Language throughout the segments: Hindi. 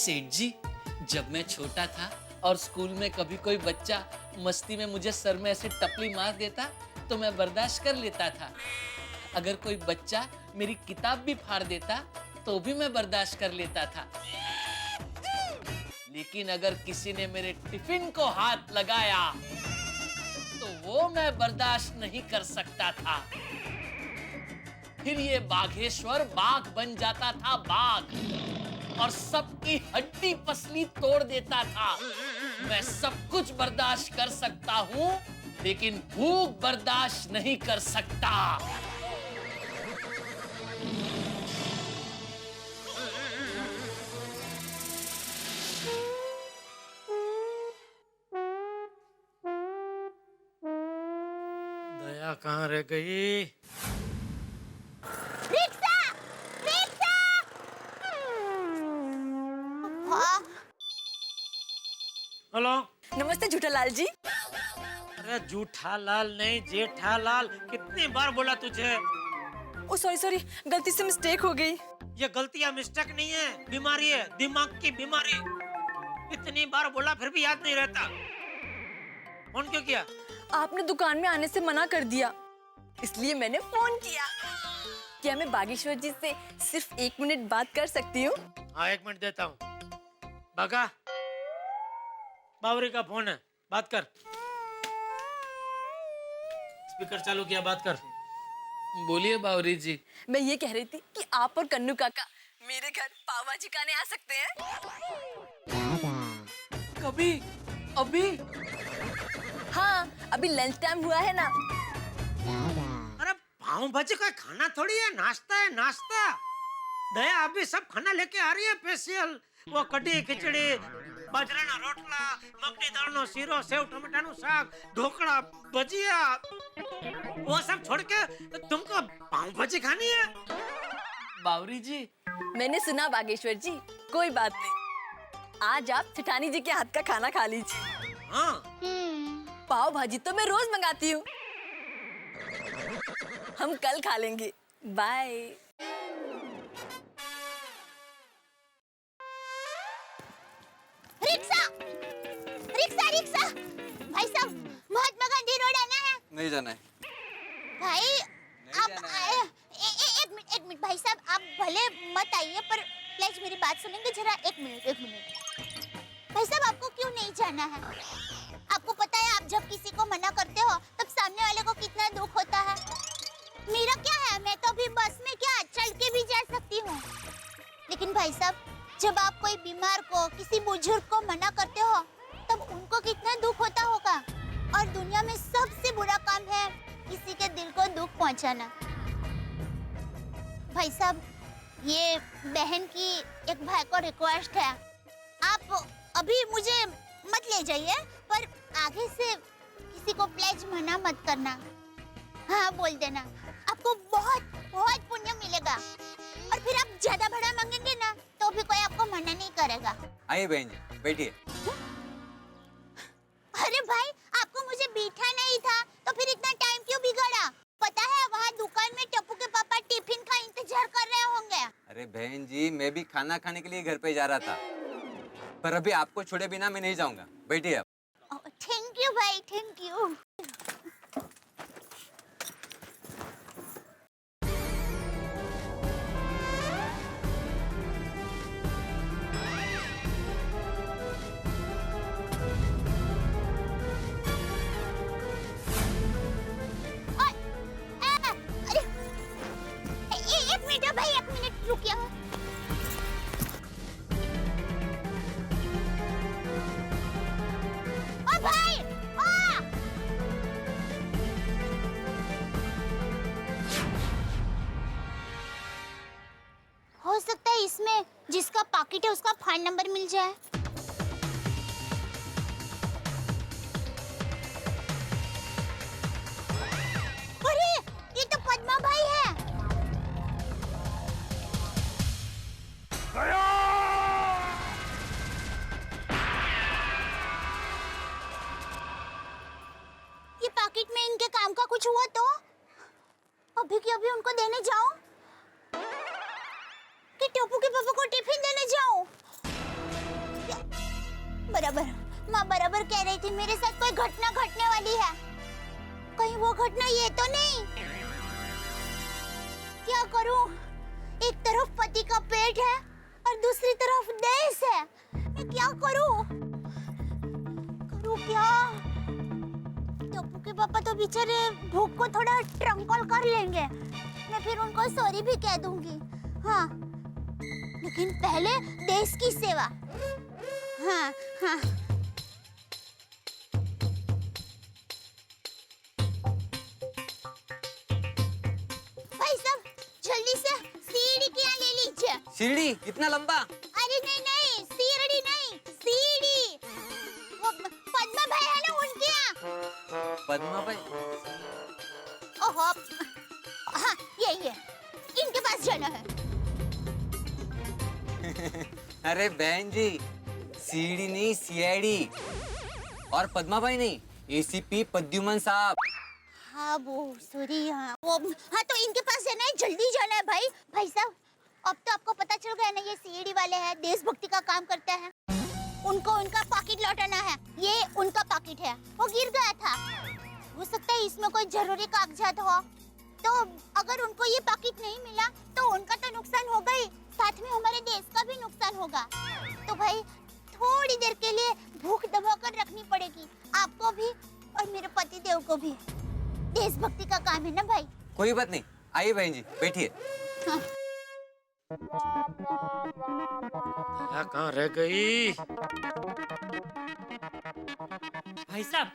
सेठ जी, जब मैं छोटा था और स्कूल में कभी कोई बच्चा मस्ती में मुझे सर में ऐसे टपली मार देता तो मैं बर्दाश्त कर लेता था। अगर कोई बच्चा मेरी किताब भी फाड़ देता तो भी मैं बर्दाश्त कर लेता था। लेकिन अगर किसी ने मेरे टिफिन को हाथ लगाया तो वो मैं बर्दाश्त नहीं कर सकता था। फिर ये बाघेश्वर बाघ बन जाता था, बाघ, और सबकी हड्डी पसली तोड़ देता था। मैं सब कुछ बर्दाश्त कर सकता हूँ, लेकिन भूख बर्दाश्त नहीं कर सकता। दया कहाँ रह गई? रिक्शा! रिक्शा! हेलो। नमस्ते झूठालाल जी। अरे जूठालाल नहीं, जेठालाल। कितनी बार बोला तुझे? ओ सॉरी, गलती से मिस्टेक हो गई। ये गलती या मिस्टेक नहीं है, बीमारी है, दिमाग की बीमारी। इतनी बार बोला फिर भी याद नहीं रहता। फोन क्यों किया? आपने दुकान में आने से मना कर दिया, इसलिए मैंने फोन किया। क्या मैं बागेश्वर जी से सिर्फ 1 मिनट बात कर सकती हूँ? हाँ, 1 मिनट देता हूँ। बागा, बावरी का फोन है, बात कर। स्पीकर चालू किया, बात कर। बोलिए बावरी जी। मैं ये कह रही थी कि आप और कन्नू काका मेरे घर पाव भाजी खाने आ सकते हैं। कभी? अभी? हाँ, अभी लंच टाइम हुआ है ना। अरे पाव भाजी का खाना थोड़ी है, नाश्ता है, नाश्ता। दया अभी सब खाना लेके आ रही है स्पेशल। वो कढ़ी खिचड़ी, बाजराना रोटला, मकनी दाळनो सीरो, सेव टमाटाનું શાક, ढोकड़ा, भजिया, वो सब छोड़ के तुमको पाव भाजी खानी है? बावरी जी, मैंने सुना बागेश्वर जी, कोई बात नहीं, आज आप सेठानी जी के हाथ का खाना खा लीजिए। हाँ। पाव भाजी तो मैं रोज मंगाती हूँ। हम कल खा लेंगे। बाय। रिक्शा! रिक्शा! रिक्शा! भाई साहब, महात्मा गांधी रोड आना है। नहीं जाना है भाई आप एक मिनट भाई साहब, आप भले मत आइए पर प्लीज मेरी बात सुनेंगे जरा? एक मिनट। भाई साहब, आपको क्यों नहीं जाना है? आपको पता है, आप जब किसी को मना करते हो तब सामने वाले को कितना दुख होता है। मेरा क्या है, मैं तो अभी बस में क्या चल के भी जा सकती हूँ। लेकिन भाई साहब, जब आप कोई बीमार को, किसी बुजुर्ग को मना करते हो तब उनको कितना दुख होता होगा। और दुनिया में सबसे बुरा काम है किसी के दिल को दुख पहुंचाना। भाई साहब, ये बहन की एक भाई को रिक्वेस्ट है, आप अभी मुझे मत ले जाइए, पर आगे से किसी को प्लीज मना मत करना। हाँ, बोल देना, आपको बहुत बहुत पुण्य मिलेगा। और फिर आप ज्यादा भाड़ा मांगेंगे ना तो भी कोई आपको मना नहीं करेगा। आइए बहन जी, बैठिए। अरे भाई, आपको मुझे बैठा नहीं था तो फिर इतना टाइम क्यों बिगाड़ा? पता है वहाँ दुकान में टप्पू के पापा टिफिन का इंतजार कर रहे होंगे। अरे बहन जी, मैं भी खाना खाने के लिए घर पे जा रहा था, पर अभी आपको छोड़े बिना मैं नहीं जाऊंगा। बैठिए आप। थैंक यू भाई, थैंक यू। भाई, 1 मिनट रुकिए। ओ भाई, ओ! हो सकता है इसमें जिसका पाकिट है उसका फोन नंबर मिल जाए। अरे, ये तो पद्मा भाई है। ये पैकेट में इनके काम का कुछ हुआ तो अभी के अभी उनको देने जाऊं कि टप्पू के पापा को टिफिन देने जाऊं? बराबर, माँ बराबर कह रही थी, मेरे साथ कोई घटना घटने वाली है। कहीं वो घटना ये तो नहीं? क्या करूं? एक तरफ पति का पेट है और दूसरी तरफ देश है। मैं क्या करूं? करूं क्या? टप्पू के पापा तो बेचारे भूख को थोड़ा ट्रंकल कर लेंगे। मैं फिर उनको सॉरी भी कह दूंगी। हाँ, लेकिन पहले देश की सेवा। हाँ हाँ। भाई साहब, जल्दी से सीढ़ी की यहाँ ले लीजिए। सीढ़ी इतना लंबा? अरे नहीं नहीं, सीढ़ी नहीं, सीढ़ी। वो पद्मा भाई है ना, उनके यहाँ। पद्मा भाई? ओहो, हाँ यही है, इनके पास जाना है। अरे बहन जी, सीढ़ी नहीं सीआईडी। और पद्मा भाई नहीं, एसीपी प्रद्युमन साहब। हाँ वो सॉरी, हाँ वो, हाँ तो इनके पास जाना है, जल्दी जाना है भाई। भाई साहब, अब तो आपको पता चल गया ना, ये सीआईडी वाले हैं, देशभक्ति का काम करते हैं। उनको उनका पाकिट लौटाना है। ये उनका पाकिट है, वो गिर गया था। हो सकता है इसमें कोई जरूरी कागजात हो, तो अगर उनको ये पाकिट नहीं मिला तो उनका तो नुकसान होगा ही, साथ में हमारे देश का भी नुकसान होगा। तो भाई थोड़ी देर के लिए भूख दबा कर रखनी पड़ेगी, आपको भी और मेरे पति देव को भी। देशभक्ति का काम है ना भाई। कोई बात नहीं, आइए बहन जी बैठिए। हाँ। क्या कहाँ रह गई? भाई साहब,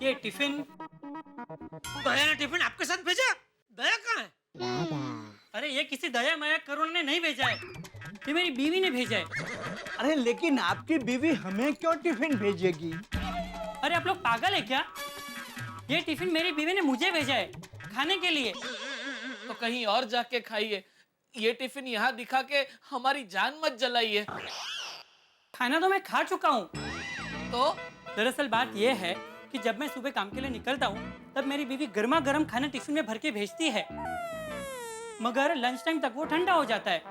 ये टिफिन। दया ने टिफिन आपके साथ भेजा? दया कहाँ है? अरे ये किसी दया माया करुणा ने नहीं भेजा है, ये मेरी बीवी ने भेजा है। अरे लेकिन आपकी बीवी हमें क्यों टिफिन भेजेगी? अरे आप लोग पागल है क्या? ये टिफिन मेरी बीवी ने मुझे भेजा है खाने के लिए। तो कहीं और जाके खाइए, ये टिफिन यहाँ दिखा के हमारी जान मत जलाइए। खाना तो मैं खा चुका हूँ। तो दरअसल बात ये है कि जब मैं सुबह काम के लिए निकलता हूँ तब मेरी बीवी गर्मा गर्म खाना टिफिन में भर के भेजती है, मगर लंच टाइम तक वो ठंडा हो जाता है।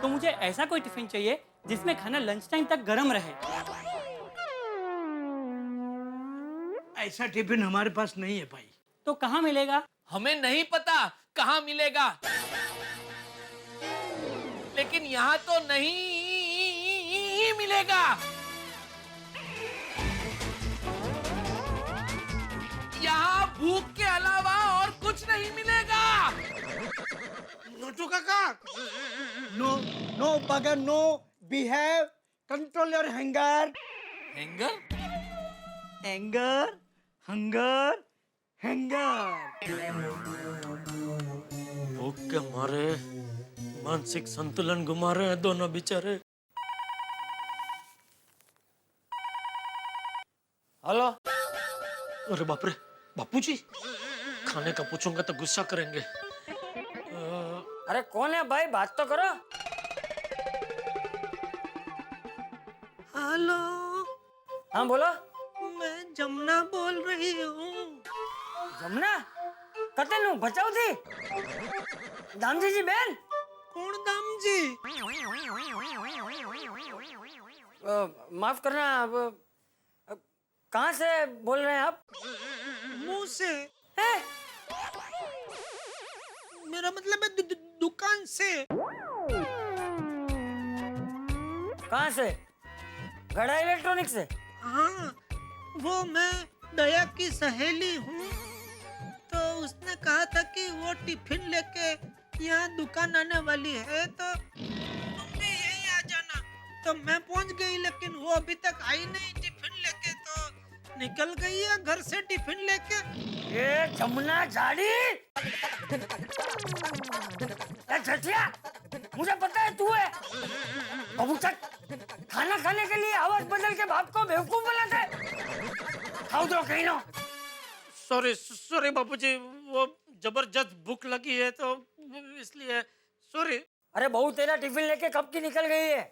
तो मुझे ऐसा कोई टिफिन चाहिए जिसमें खाना लंच टाइम तक गर्म रहे। ऐसा टिफिन हमारे पास नहीं है भाई। तो कहाँ मिलेगा? हमें नहीं पता कहाँ मिलेगा, लेकिन यहाँ तो नहीं मिलेगा। यहाँ भूख के अलावा और कुछ नहीं मिलेगा। नोटू काका, नो नो बगैर no behave, control your hunger. Hanger? Anger, hunger, hunger. भूख के मारे मानसिक संतुलन गुमा रहे हैं दोनों बेचारे। हेलो। अरे बाप रे, बापूजी, खाने का पूछूंगा तो गुस्सा करेंगे। अरे कौन है भाई, बात तो करो। हेलो, हाँ बोलो। मैं जमुना बोल रही हूँ। जमुना कते नु बचाओ थी दामजी जी बहन। कौन दाम जी? माफ करना, कहाँ से बोल रहे हैं आप? मुंह से। है? मेरा मतलब है दुकान से। कहाँ से? गड़ा इलेक्ट्रॉनिक से? हाँ, वो मैं दया की सहेली हूँ, तो उसने कहा था कि वो टिफिन लेके यहाँ दुकान आने वाली है, तो तुम भी यहीं आ जाना। तो मैं पहुँच गई, लेकिन वो अभी तक आई नहीं टिफिन लेके, तो निकल गई है घर से टिफिन लेके। ये जमुना झाड़ी, झटिया, मुझे पता है तू है। बाबू तक खाना खाने के लिए आवाज बदल के बाप को बेवकूफ बनाता है। खाओ तो कहीं ना। सॉरी सॉरी बापूजी, वो जबरदस्त भूख लगी है तो इसलिए सॉरी। अरे बहू तेरा टिफिन लेके कब की निकल गई है,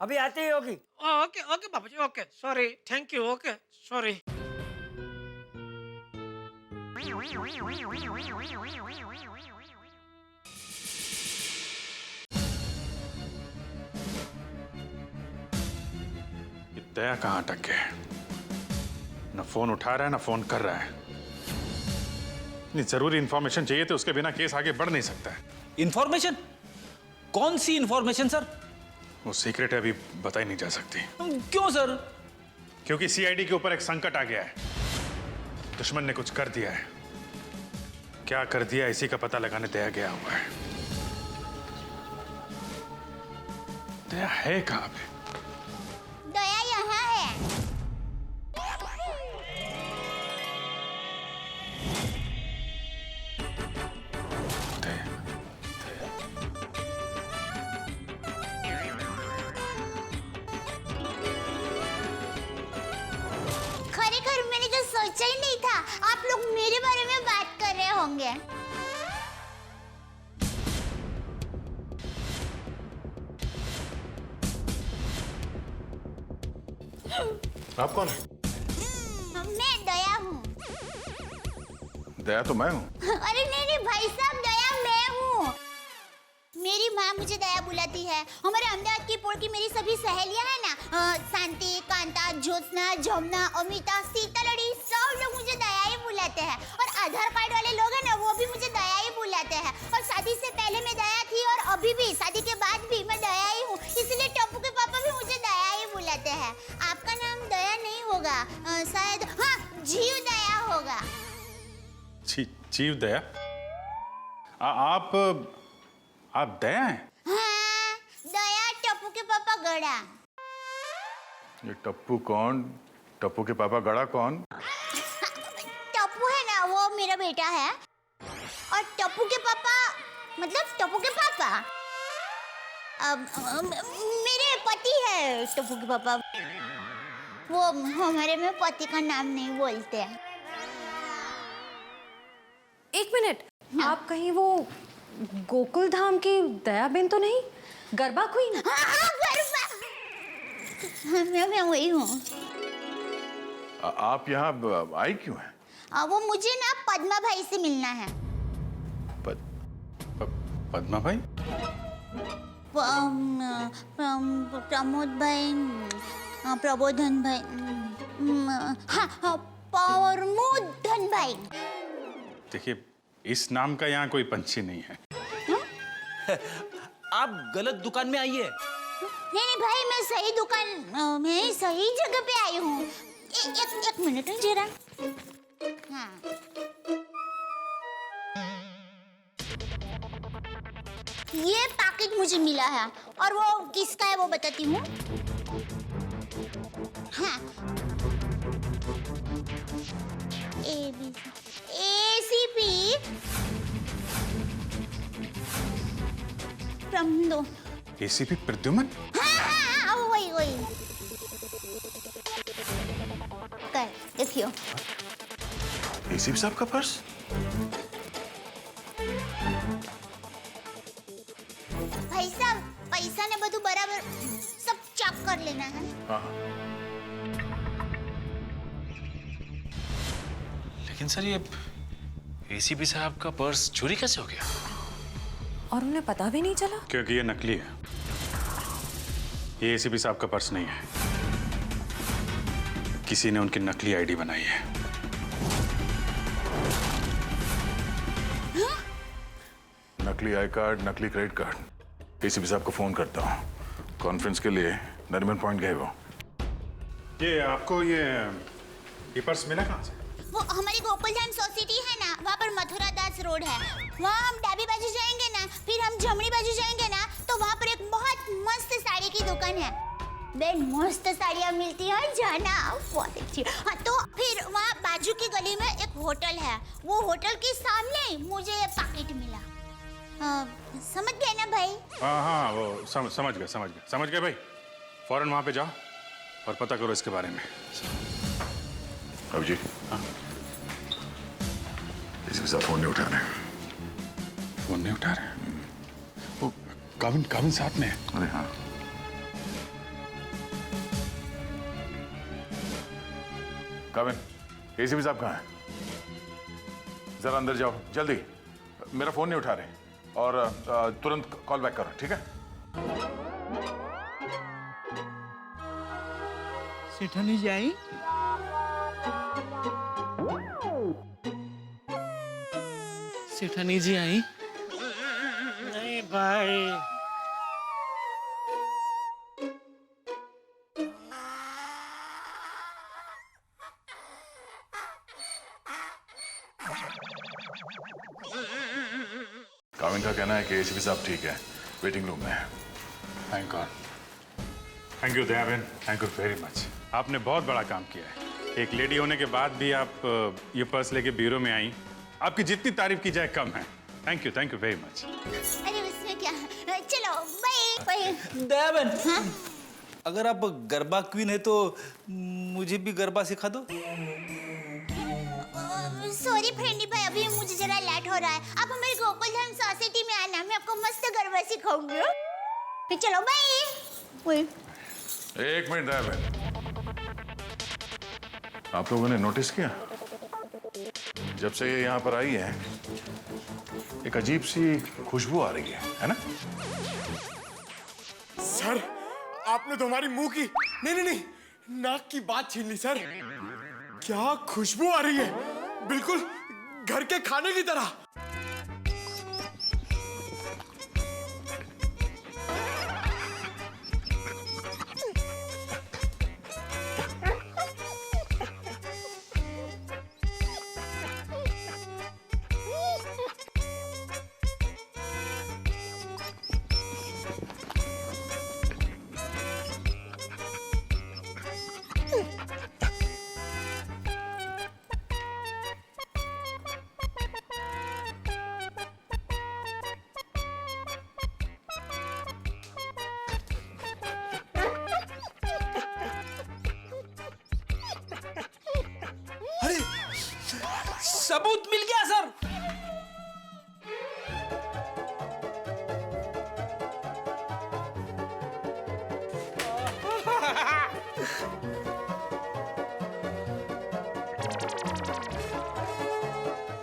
अभी आती ही होगी। Okay okay Bapuji, okay sorry, thank you, okay sorry. Daya कहाँ अटक गए? न फोन उठा रहा है ना फोन कर रहा है। इतनी जरूरी इंफॉर्मेशन चाहिए तो उसके बिना केस आगे बढ़ नहीं सकता है। इंफॉर्मेशन? कौन सी इंफॉर्मेशन सर? वो सीक्रेट है, अभी बताई नहीं जा सकती। क्यों सर? क्योंकि सीआईडी के ऊपर एक संकट आ गया है। दुश्मन ने कुछ कर दिया है। क्या कर दिया इसी का पता लगाने दया गया हुआ है। दया है कहाँ पे? दया यहाँ है। दया, खरेखर मैंने तो सोचा ही नहीं था आप लोग मेरे बारे में बात कर रहे होंगे। आप कौन है? मैं दया हूँ। दया तो मैं हूँ। अरे नहीं भाई साहब, दया मैं हूँ। मेरी माँ मुझे दया बुलाती है। हमारे अहमदाबाद की पोल की मेरी सभी सहेलियां हैं ना, शांति, कांता, ज्योत्सना, जमुना, अमिता, सीतालड़ी, सब लोग मुझे दया ही बुलाते हैं। और आधार कार्ड वाले लोग हैं ना, वो भी मुझे दया ही बुलाते हैं। और शादी से पहले मैं दया थी और अभी भी, शादी के बाद भी मैं दया ही हूँ। इसलिए टप्पू के पापा भी मुझे दया ही बुलाते हैं। आपका नाम दया नहीं होगा, शायद हाँ जीव दया होगा। जीव दया? आप दया हैं? हाँ, दया टप्पू के पापा गड़ा। ये टप्पू कौन? टप्पू के पापा गड़ा कौन? टप्पू है ना, वो मेरा बेटा है। और टप्पू के पापा मतलब टप्पू के पापा मेरे पति है। टप्पू के पापा वो हमारे में पति का नाम नहीं बोलते हैं। एक मिनट, आप कहीं वो गोकुल धाम की दयाबेन तो नहीं? गरबा क्वीन? हाँ, गरबा। मैं वही हूँ। आप यहाँ आई क्यों हैं? वो मुझे ना पद्मा भाई से मिलना है। पद्मा भाई? प्रमोद भाई, प्रबोधन भाई, हाँ प्रमोदन भाई। देखिए, इस नाम का यहाँ कोई पंछी नहीं है। आप गलत दुकान में आई है। नहीं भाई, मैं सही दुकान, मैं सही जगह पे आई हूँ। एक मिनट जरा। हाँ, ये पैकेट मुझे मिला है और वो किसका है वो बताती हूँ। हाँ, ACP प्रमदो। ACP प्रद्युमन? हाँ, वही कर देखियो। ACP साहब का पर्स? भाई साहब, पैसा ने બધું बराबर सब चेक कर लेना है। हाँ। लेकिन सर, ये ACP साहब का पर्स चोरी कैसे हो गया? और उन्हें पता भी नहीं चला? क्योंकि ये नकली है। ये ACP साहब का पर्स नहीं है। किसी ने उनकी नकली आईडी बनाई है। नकली आई कार्ड, नकली क्रेडिट कार्ड। ACP साहब को फोन करता हूँ। कॉन्फ्रेंस के लिए नरीमन पॉइंट गए वो। ये आपको ये पर्स मिला कहाँ से? वो हमारी गोकुल धाम सोसाइटी है ना, वहाँ पर मथुरा दास रोड है। वहाँ हम डाबी बाजू जाएंगे ना, फिर हम जमनी बाजू जाएंगे ना, तो वहाँ पर एक बहुत मस्त साड़ी की दुकान है। बेन मस्त साड़ियाँ मिलती हैं, जाना बहुत अच्छी। हाँ, तो फिर वहाँ बाजू की गली में एक होटल है। वो होटल के सामने मुझे ये पैकेट मिला। समझ गए ना भाई? हाँ, वो समझ गए भाई। फौरन वहाँ पे जाओ और पता करो इसके बारे में। अब जी, हाँ? ACP साहब फोन नहीं उठा रहे। फोन नहीं उठा रहे? वो काविन साथ में है। अरे हाँ। काविन, ACP साहब कहाँ हैं? जरा अंदर जाओ जल्दी। मेरा फोन नहीं उठा रहे और तुरंत कॉल बैक करो, ठीक है? सेठानी जी आई? सेठानी जी आई? नहीं भाई, काविन का कहना है कि एसीपी साहब ठीक है, वेटिंग रूम में है। Thank God. Thank you Dayaben, thank you very much. आपने बहुत बड़ा काम किया है। एक लेडी होने के बाद भी आप ये पर्स लेके ब्यूरो में आई। आपकी जितनी तारीफ की जाए कम है। Thank you very much. अरे उसमें क्या, चलो बाय बाय। दयाबेन, हाँ? अगर आप गरबा क्वीन है तो मुझे भी गरबा सिखा दो। सॉरी फ्रेंडी भाई, अभी मुझे जरा लेट हो रहा है। आप हमारे गोकुलधाम सोसाइटी में आना, मैं आपको मस्त गरबा सिखाऊंगी। फिर चलो बाय। एक मिनट दयाबेन, आप लोगों ने नोटिस किया जब से ये यहाँ पर आई है एक अजीब सी खुशबू आ रही है ना? सर, आपने तो हमारी मुंह की नहीं नाक की बात छीन ली सर। क्या खुशबू आ रही है, बिल्कुल घर के खाने की तरह। सबूत मिल गया सर।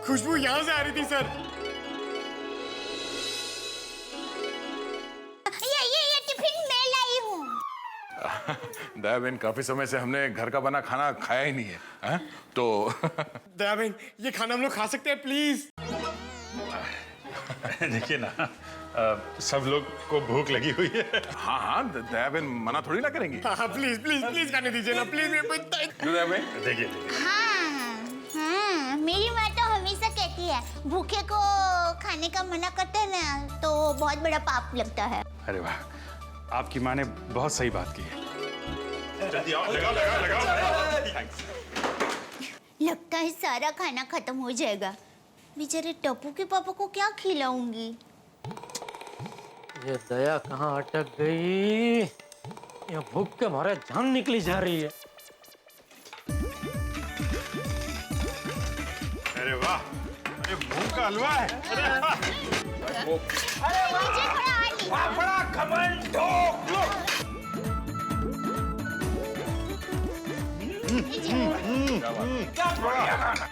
खुशबू यहां से आ रही थी सर। ये टिफिन मैं लाई हूँ। दयाबेन, काफी समय से हमने घर का बना खाना खाया ही नहीं है, तो दयाबेन, ये खाना हम लोग खा सकते हैं प्लीज? देखिए ना, सब लोग को भूख लगी हुई है। हाँ, दयाबेन मना थोड़ी ना करेंगी। हाँ, प्लीज खाने दीजिए ना, प्लीज। दयाबेन, देखिए हाँ, मेरी माँ तो हमेशा कहती है भूखे को खाने का मना करते हैं ना तो बहुत बड़ा पाप लगता है। अरे वाह, आपकी माँ ने बहुत सही बात की है। जल्दी आओ, लगाओ। लगता है सारा खाना खत्म हो जाएगा। बेचारे टप्पू के पापा को क्या खिलाऊंगी? ये दया कहाँ अटक गई? ये भूख के मारे जान निकली जा रही है। अरे वाह, अरे मूंग का हलवा है। बड़ा घमंड ठोक लो। क्या बढ़िया खाना।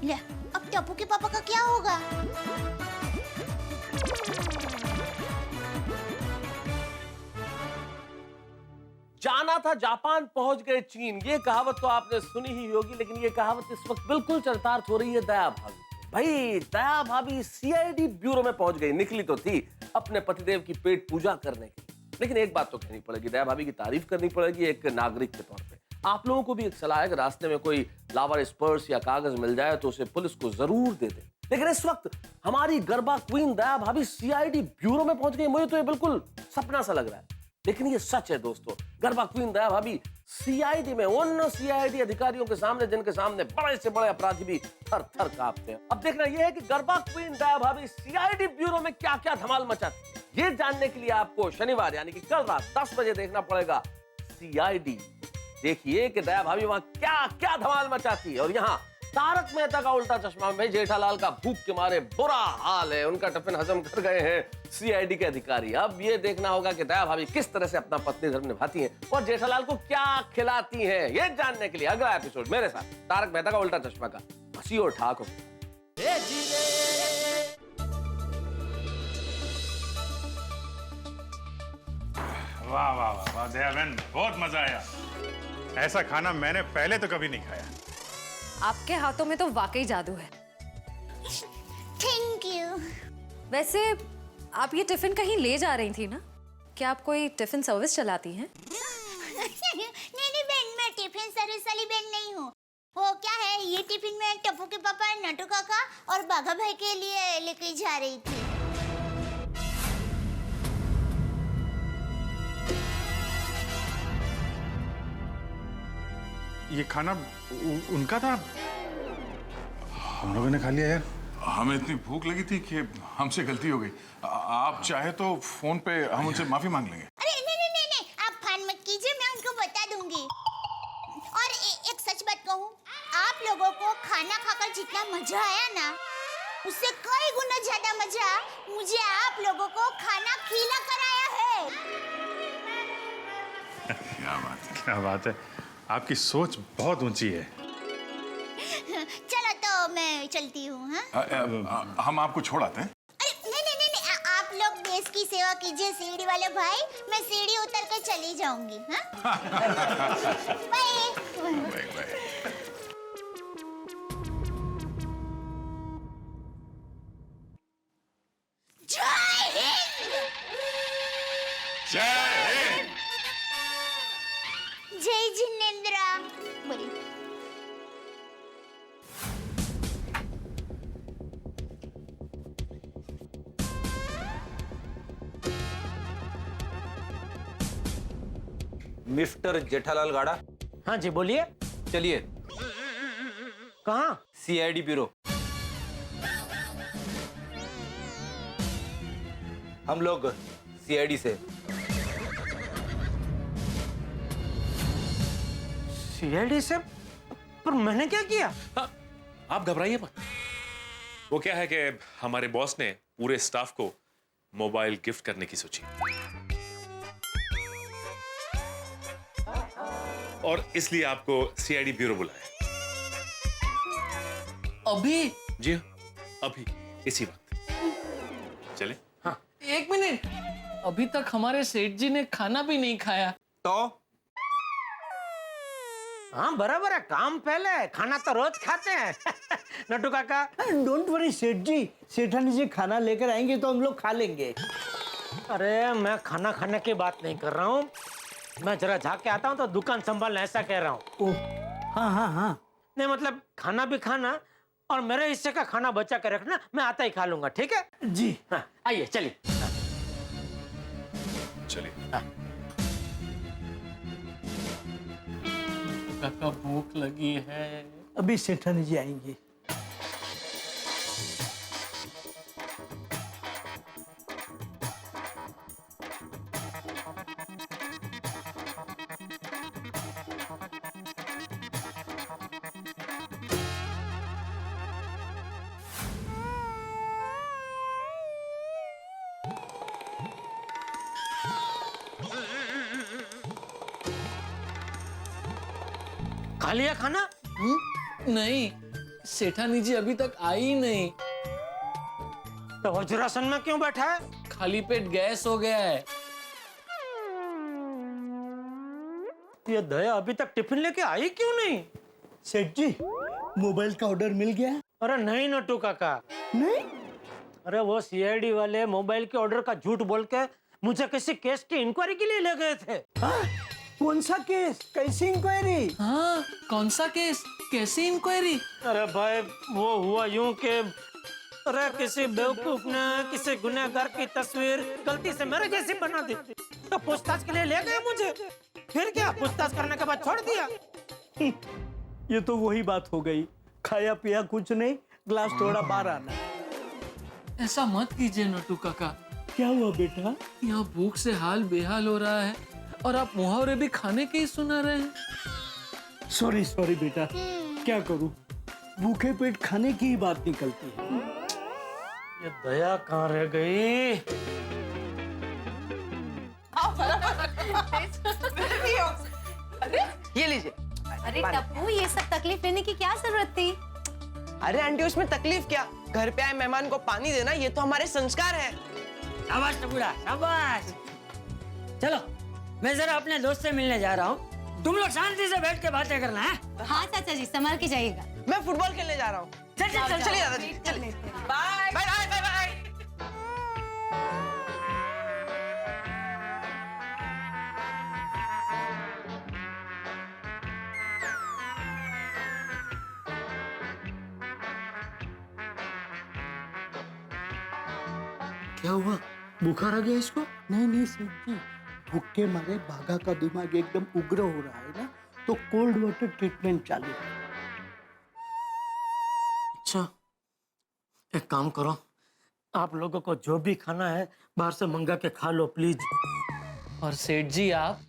ले, अब टप्पू के पापा का क्या होगा? जाना था जापान, पहुंच गए चीन। ये कहावत तो आपने सुनी ही होगी, लेकिन ये कहावत इस वक्त बिल्कुल चरितार्थ हो रही है दया भाभी। भाई, दया भाभी सीआईडी ब्यूरो में पहुंच गई। निकली तो थी अपने पतिदेव की पेट पूजा करने के लिए, लेकिन एक बात तो कहनी पड़ेगी, दया भाभी की तारीफ करनी पड़ेगी एक नागरिक के तौर पे। आप लोगों को भी एक सलाह है कि रास्ते में कोई लावारिस पर्स या कागज मिल जाए तो उसे पुलिस को जरूर दे दे। लेकिन इस वक्त हमारी गरबा क्वीन दया भाभी सीआईडी ब्यूरो में पहुंच गई। मुझे तो ये बिल्कुल सपना सा लग रहा है, लेकिन ये सच है दोस्तों। गरबा क्वीन दया भाभी सीआईडी में उन सीआईडी अधिकारियों के सामने जिनके सामने बड़े से बड़े अपराधी भी थर थर कांपते हैं। अब देखना यह है कि गरबा क्वीन दया भाभी सीआईडी ब्यूरो में क्या क्या धमाल मचाती है। ये जानने के लिए आपको शनिवार यानी कि कल रात 10 बजे देखना पड़ेगा सीआईडी। देखिए कि दया भाभी वहां क्या क्या धमाल मचाती है। और यहाँ तारक मेहता का उल्टा चश्मा में जेठालाल का भूख के मारे बुरा हाल है। उनका टिफिन हजम कर गए हैं सीआईडी के अधिकारी। अब ये देखना होगा कि दया भाभी किस तरह से अपना पत्नी धर्म निभाती हैं और जेठालाल को क्या खिलाती हैं। ये जानने के लिए अगला एपिसोड मेरे साथ तारक मेहता का उल्टा चश्मा का। हंसी और ठाक हो। वाह वाह वाह वाह दया बहन, बहुत मजा आया। ऐसा खाना मैंने पहले तो कभी नहीं खाया। आपके हाथों में तो वाकई जादू है। Thank you. वैसे आप ये टिफिन कहीं ले जा रही थी ना? क्या आप कोई टिफिन सर्विस चलाती हैं? नहीं बहन, मैं टिफिन सर्विस वाली बहन नहीं हूँ। वो क्या है, ये टिफिन मैं टप्पू के पापा, नटू काका और बाघा भाई के लिए लेके जा रही थी। ये खाना उनका था, हम लोगों ने खा लिया यार। हमें इतनी भूख लगी थी कि हमसे गलती हो गई। आप चाहे तो फोन पे हम उनसे माफी मांग लेंगे। अरे नहीं, आप फान मत कीजिए, मैं उनको बता दूंगी। और एक सच बात कहूँ, आप लोगों को खाना खाकर जितना मजा आया ना, उससे कई गुना ज्यादा मजा मुझे आप लोगों को खाना खिला कर आया है। क्या बात है, क्या बात है। आपकी सोच बहुत ऊंची है। चलो तो मैं चलती हूँ। हम आपको छोड़ आते हैं। अरे नहीं, आप लोग देश की सेवा कीजिए सीढ़ी वाले भाई, मैं सीढ़ी उतर कर चली जाऊंगी। बाय। जय हिंद। जय हिंद। जय जिनेंद्रा। बोलिए। मिस्टर जेठालाल गाड़ा। हाँ जी बोलिए। चलिए। कहाँ? CID bureau. हम लोग सीआईडी से। सीआईडी से? पर मैंने क्या किया? आप घबराइए मत। वो क्या है कि हमारे बॉस ने पूरे स्टाफ को मोबाइल गिफ्ट करने की सोची और इसलिए आपको सीआईडी ब्यूरो बुलाया। अभी? जी अभी, इसी वक्त। चले? हाँ। एक मिनट, अभी तक हमारे सेठ जी ने खाना भी नहीं खाया। तो हाँ बराबर है, काम पहले, खाना तो रोज खाते हैं। नटू काका। डोंट वरी सेठ जी, सेठानी जी खाना लेकर आएंगे तो हम लोग खा लेंगे। अरे मैं खाना खाने की बात नहीं कर रहा हूँ, मैं जरा जाके आता हूँ तो दुकान संभालना, ऐसा कह रहा हूँ। हाँ। नहीं मतलब खाना भी खाना और मेरे हिस्से का खाना बचा के रखना, मैं आता ही खा लूंगा, ठीक है? जी हाँ, आइए चलिए। चलिए। काका भूख लगी है। अभी सेठानी जी आएंगे। खा लिया खाना? नहीं, सेठानी जी अभी तक आई ही नहीं। तो वज्रासन में क्यों बैठा है? खाली पेट गैस हो गया है। ये दया अभी तक टिफिन लेके आई क्यों नहीं? सेठ जी, मोबाइल का ऑर्डर मिल गया? अरे नहीं नटू काका, नहीं। अरे वो सीआईडी वाले मोबाइल के ऑर्डर का झूठ बोल के मुझे किसी केस की इंक्वायरी के लिए ले गए थे। कौन सा केस? कैसी इंक्वायरी? हाँ, कौन सा केस? कैसी इंक्वायरी? अरे भाई वो हुआ यूं कि अरे किसी बेवकूफ ने किसी गुनहगार की तस्वीर गलती से मेरे जैसी बना दी, तो पूछताछ के लिए ले गए मुझे। फिर क्या, पूछताछ करने के बाद छोड़ दिया। ये तो वही बात हो गई, खाया पिया कुछ नहीं, ग्लास थोड़ा बाहर आना। ऐसा मत कीजिए नटू काका। क्या हुआ बेटा? यहाँ भूख से हाल बेहाल हो रहा है और आप मुहावरे भी खाने के ही सुना रहे हैं। सॉरी बेटा, क्या करूं, भूखे पेट खाने की ही बात निकलती है। ये दया कहाँ रह गई? ये लीजिए। अरे टप्पू, ये सब तकलीफ लेने की क्या जरूरत थी? अरे आंटी, उसमें तकलीफ क्या? घर पे आए मेहमान को पानी देना ये तो हमारे संस्कार है। शाबाश टपुड़ा, शाबाश। चलो, मैं जरा अपने दोस्त से मिलने जा रहा हूँ। तुम लोग शांति से बैठ के बातें करना है। हाँ चाचा जी, संभाल के जाइएगा। मैं फुटबॉल खेलने जा रहा हूँ। चलिए दादाजी, चलिए। Bye bye bye bye bye. क्या हुआ? बुखार आ गया इसको? नहीं नहीं सेठ जी, भूख के मारे भागा का दिमाग एकदम उग्र हो रहा है ना, तो कोल्ड वाटर ट्रीटमेंट चालू है। अच्छा, एक काम करो, आप लोगों को जो भी खाना है बाहर से मंगा के खा लो प्लीज। और सेठ जी आप?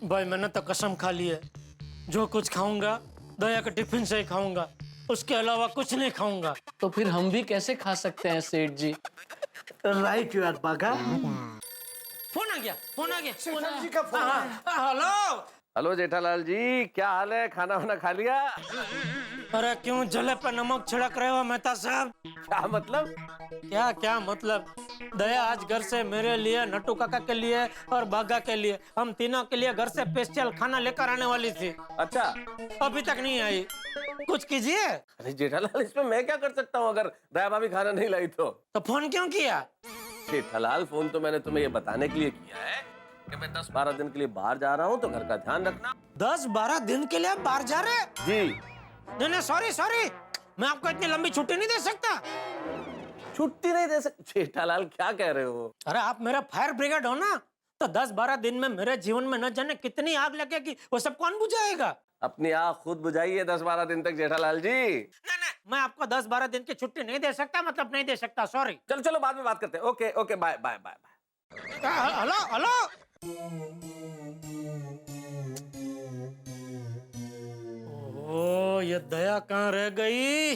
भाई मैंने तो कसम खा ली है, जो कुछ खाऊंगा दया के टिफिन से ही खाऊंगा, उसके अलावा कुछ नहीं खाऊंगा। तो फिर हम भी कैसे खा सकते हैं सेठ जी? राइट यार बागा। फोन आ गया, फोन आ गया। सेठ जी का फोन है। हेलो हेलो जेठालाल जी, क्या हाल है? खाना वाना खा लिया? अरे क्यों जले पे नमक छिड़क रहे हो मेहता साहब? क्या मतलब? क्या मतलब? दया आज घर से मेरे लिए, नट्टू काका के लिए और बागा के लिए, हम तीनों के लिए घर से स्पेशल खाना लेकर आने वाली थी। अच्छा, अभी तक नहीं आई, कुछ कीजिए। अरे जेठालाल, इसमें मैं क्या कर सकता हूँ अगर दया भाभी खाना नहीं लाई तो? फोन क्यों किया? जेठालाल, फोन तो मैंने तुम्हें ये बताने के लिए किया है कि मैं 10-12 दिन के लिए बाहर जा रहा हूँ, तो घर का ध्यान रखना। 10-12 दिन के लिए बाहर जा रहे? जी। नहीं सॉरी, मैं आपको इतनी लंबी छुट्टी नहीं दे सकता। छुट्टी नहीं दे सकते? जेठालाल क्या कह रहे हो? अरे आप मेरा फायर ब्रिगेड हो ना, तो 10-12 दिन में मेरे जीवन में न जाने कितनी आग लगेगी, वो सब कौन बुझाएगा? अपनी आग खुद बुझाइए 10-12 दिन तक जेठालाल जी। नहीं, मैं आपको 10-12 दिन की छुट्टी नहीं दे सकता, मतलब नहीं दे सकता, सॉरी। चलो बाद में बात करते हैं। Okay, bye bye bye bye. Hello oh, ये दया कहाँ रह गई?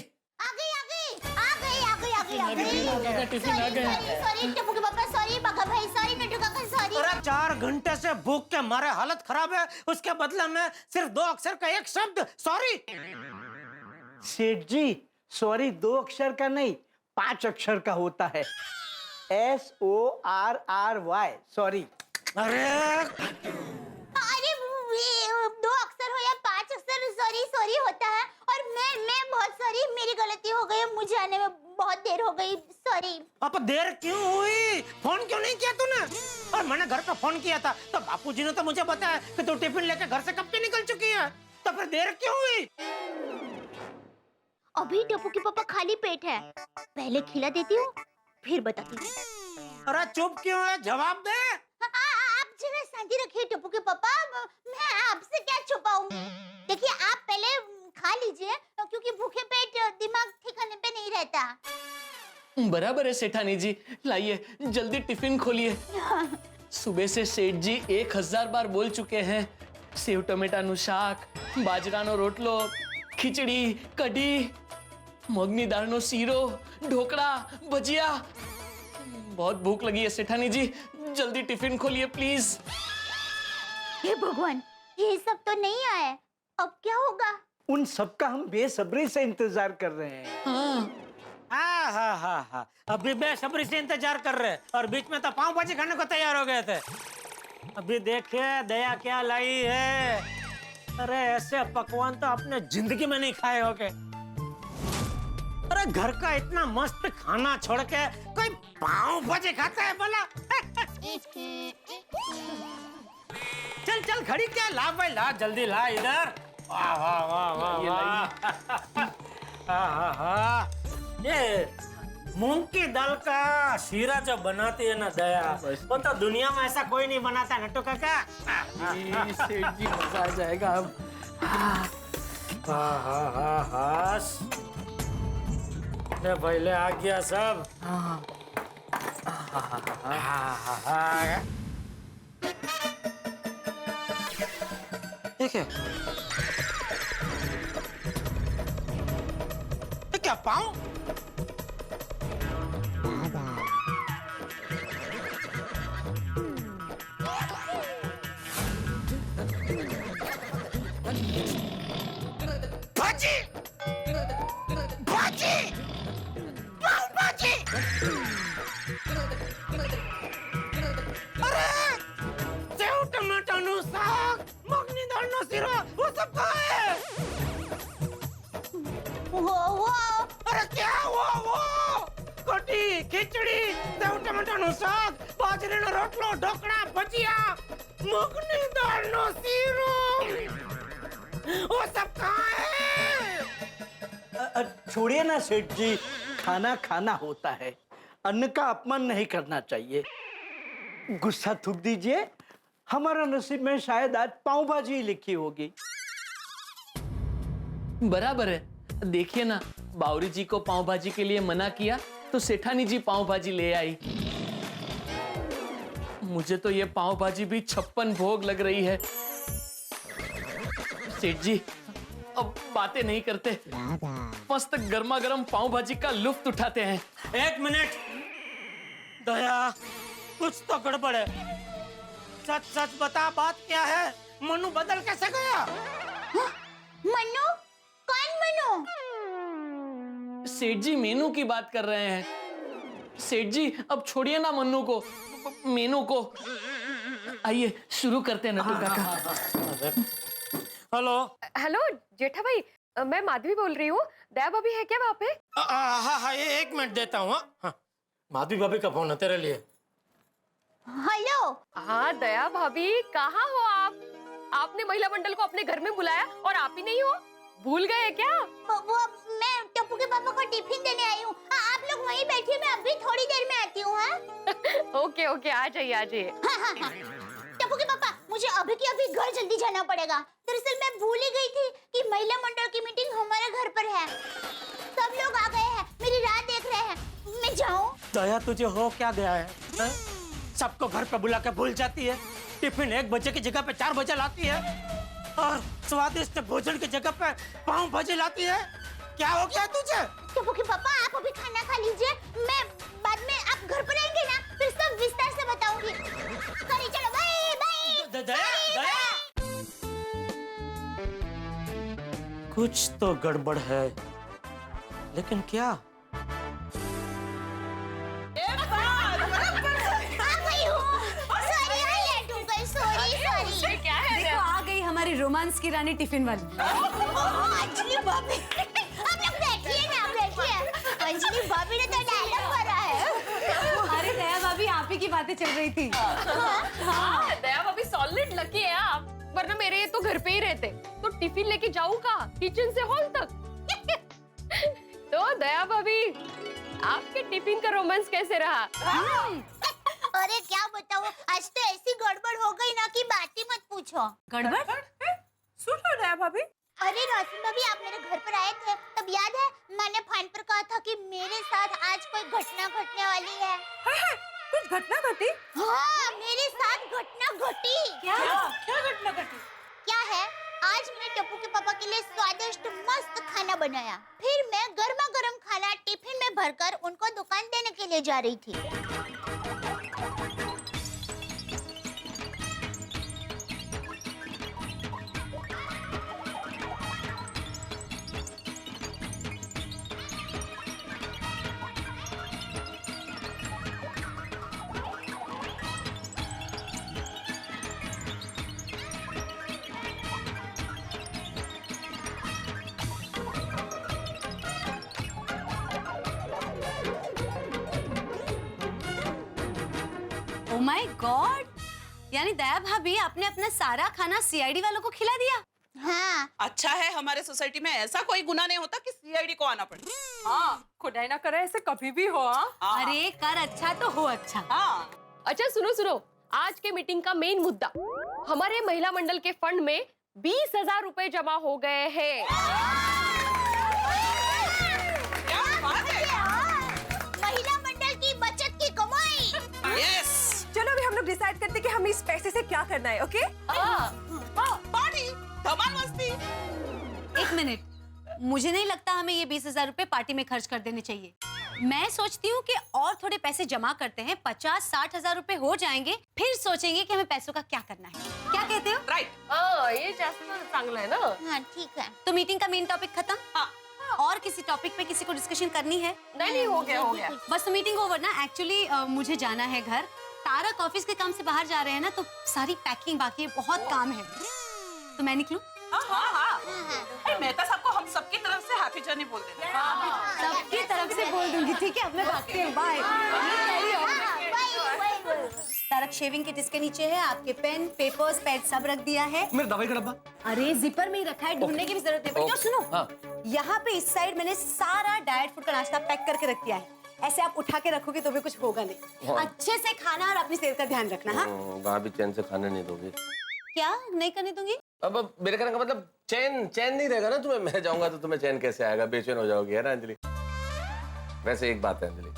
सॉरी टप्पू के पापा, सॉरी बागा भाई, सॉरी नट्टू काका, सॉरी। अरे 4 घंटे से भूख के मारे हालत खराब है, उसके बदले में सिर्फ 2 अक्षर का एक शब्द सॉरी। सेठ जी, सॉरी 2 अक्षर का नहीं, 5 अक्षर का होता है। SORRY, sorry. अरे 2 अक्षर हो या 5 अक्षर, सॉरी होता है। और मैं बहुत सॉरी, मेरी गलती हो गई, मुझे आने में बहुत देर हो गई, सॉरी। अब देर क्यों हुई? फोन क्यों नहीं किया तूने? और मैंने घर पे फोन किया था तो बापूजी ने तो मुझे बताया कि तू टिफिन लेके घर से कब की निकल चुकी है, तो फिर देर क्यों हुई? अभी टप्पू के पापा खाली पेट है, पहले खिला देती हूँ फिर बताती हूँ। अरे चुप क्यों है, जवाब दे। आप जरा शांति रखिए टप्पू के पापा, मैं आपसे क्या छुपाऊं। देखिए आप पहले खा लीजिए, क्योंकि भूखे पेट दिमाग ठिकाने पे नहीं रहता। बराबर है सेठानी जी, लाइए जल्दी टिफिन खोलिए। सुबह से सेठ जी 1000 बार बोल चुके हैं, सेव टमेटाનું શાક, બાજરાનો રોટલો, ખીચડી, કઢી, મગની દાળનો શીરો, ઢોકળા, ભજીયા। बहुत भूख लगी है सेठानी जी, जल्दी टिफिन खोलिए प्लीज। हे भगवान, ये सब तो नहीं आया, अब क्या होगा? उन सब का हम बेसब्री से इंतजार कर रहे हैं। हाँ, अभी बेसब्री से इंतजार कर रहे हैं, और बीच में तो पाव भाजी खाने को तैयार हो गए थे। अभी देखिए दया क्या लाई है। अरे ऐसे पकवान तो आपने जिंदगी में नहीं खाए होंगे। अरे घर का इतना मस्त खाना छोड़ के कोई पाव भाजी खाता है भला? चल खड़ी क्या, ला भाई ला, जल्दी ला इधर। वाह वाह वाह वाह वाह। ये मूंग की दाल का शीरा जो बनाती है ना दया, वो तो दुनिया में ऐसा कोई नहीं बनाता नट्टू काका। सेठ जी मजा आ जाएगा अब। पहले आ गया सब। ठीक है, क्या पाऊं? भाजी, भाजी, पाव भाजी। अरे सेव टमाटाનું શાક, મગની દાળનો શીરો, वो सब कहाँ है? वो अरे क्या वो कटी खिचड़ी सेव टमाटाનું શાક बाजरीનો રોટલો ઢોકળા ભજીયા મગની દાળનો શીરો वो सब कहाँ है? छोड़िए ना सेठ जी, खाना खाना होता है, अन्न का अपमान नहीं करना चाहिए। गुस्सा थूक दीजिए, हमारा नसीब में शायद आज पाव भाजी लिखी होगी। बराबर है, देखिए ना, बावरी जी को पाव भाजी के लिए मना किया तो सेठानी जी पाव भाजी ले आई। मुझे तो ये पाव भाजी भी 56 भोग लग रही है। सेठ जी अब बातें नहीं करते, मस्त गर्मा गर्म पाव भाजी का लुत्फ उठाते हैं। एक मिनट दया, कुछ तो गड़बड़ है। सच सच बता, बात क्या है? मनु बदल कैसे गया? मनु? कौन मनु? सेठ जी मेनू की बात कर रहे हैं। सेठ जी अब छोड़िए ना मन्नू को, मेनू को। आइए शुरू करते हैं नटू काका। हेलो हेलो जेठा भाई, मैं माधवी बोल रही हूँ। दया भाभी है क्या वहाँ पे? हाँ, ये 1 मिनट देता हूँ। हाँ, माधवी भाभी का फोन है तेरे लिए। हेलो। हाँ दया भाभी, कहाँ हो आप? आपने महिला मंडल को अपने घर में बुलाया और आप ही नहीं हो? भूल गए क्या? वो मैं टप्पू के पापा को टिफिन देने आई हूँ। आप लोग वहीं बैठिए, मैं अभी थोड़ी देर में आती हूँ। हाँ? ओके ओके, आ जाइए आ जाइए। हाँ। टप्पू के पापा, मुझे अभी के अभी घर जल्दी जाना पड़ेगा। दरअसल मैं भूल ही गई थी कि महिला मंडल की मीटिंग हमारे घर पर है। सब लोग आ गए हैं, मेरी राह देख रहे हैं। मैं जाऊँ? दया, तुझे हो क्या गया है? सबको घर पे बुला के भूल जाती है। टिफिन 1 बजे की जगह पे 4 बजे लाती है और स्वादिष्ट भोजन की जगह पे पाव भाजी लाती है। क्या हो गया तुझे? टप्पू के पापा, आप अभी खाना खा लीजिए, मैं बाद में आप घर पर आएंगे ना, फिर सब विस्तार से बताऊंगी। चलो बाय बाय। दया, कुछ तो गड़बड़ है, लेकिन क्या? क्या है? देखो आ गई हमारी रोमांस की रानी टिफिन वाली। अंजलि भाभी, आप लोग बैठिए ना, बैठिए। अंजलि भाभी ने तो डायलॉग मारा है। अरे दया भाभी, आप ही की बातें चल रही थी। हाँ, दया भाभी सॉलिड लकी है आप, वरना मेरे ये तो घर पे ही रहते। तो टिफिन लेके जाऊँ कहाँ? किचन से हॉल तक। तो दया भाभी, आपके टिफिन का रोमांस कैसे रहा? अरे क्या बताऊँ, आज तो ऐसी गड़बड़ हो गई ना कि बात ही मत पूछो। गड़बड़? सुनो दया भाभी। अरे रोशन भाभी, आप मेरे घर पर आए थे, तब याद है मैंने फोन पर कहा था कि मेरे साथ आज कोई घटना घटने वाली है। कुछ घटना घटी? हाँ, मेरे साथ घटना घटी। क्या घटना घटी? क्या है, आज मैंने टप्पू के पापा के लिए स्वादिष्ट मस्त खाना बनाया। फिर मैं गर्मा गर्म खाना टिफिन में भरकर उनको दुकान देने के लिए जा रही थी। ओह माय गॉड, यानी दया भाभी आपने अपना सारा खाना सीआईडी वालों को खिला दिया? हाँ। अच्छा है, हमारे सोसाइटी में ऐसा कोई गुनाह नहीं होता कि सीआईडी को आना पड़े। हाँ, खुदाई ना करे ऐसे कभी भी हो। अरे कर अच्छा तो हो अच्छा। हाँ। अच्छा सुनो सुनो, आज के मीटिंग का मेन मुद्दा, हमारे महिला मंडल के फंड में 20,000 रुपए जमा हो गए हैं। महिला मंडल की बचत की कमाई। यस। चलो अभी हम लोग डिसाइड करते हैं कि हमें इस पैसे से क्या करना है। ओके? पार्टी, धमाल मस्ती। एक मिनट, मुझे नहीं लगता हमें ये 20,000 रुपए पार्टी में खर्च कर देने चाहिए। मैं सोचती हूँ कि और थोड़े पैसे जमा करते हैं, 50-60 हजार रुपए हो जाएंगे, फिर सोचेंगे कि हमें पैसों का क्या करना है। क्या कहते हो? राइट, ये जास्त चांगला है ना। हाँ ठीक है। तो मीटिंग का मेन टॉपिक खत्म। और किसी टॉपिक पे किसी को डिस्कशन करनी है? नहीं, हो गया। बस तो मीटिंग ओवर ना। एक्चुअली मुझे जाना है घर। तारक ऑफिस के काम से बाहर जा रहे हैं ना, तो सारी पैकिंग बाकी है, बहुत काम है। तो मैं निकलूं? हाँ। मैं तो सबको हम सबकी तरफ से हैप्पी जर्नी बोल देना। सबकी तरफ से बोल दूंगी, ठीक है? अब मैं भागती हूँ, बाय। तारक शेविंग किट इसके नीचे है, आपके पेन, पेपर्स, पैड सब रख दिया है। मेरा दवाई का डब्बा? अरे जिपर में ही रखा है, ढूंढने की भी जरूरत नहीं पड़ी। और सुनो, यहाँ पे इस साइड मैंने सारा डाइट फूड का नाश्ता पैक करके रख दिया है। ऐसे आप उठा के रखोगे तो भी कुछ होगा नहीं। अच्छे से खाना और अपनी सेहत का ध्यान रखना। हाँ, वहाँ भी चैन से खाने नहीं दोगे? क्या नहीं करने दूंगी? अब मेरे कहने का मतलब चैन नहीं रहेगा ना तुम्हें। मैं जाऊंगा तो तुम्हें चैन कैसे आएगा? बेचैन हो जाओगी, है ना अंजलि? वैसे एक बात है अंजलि,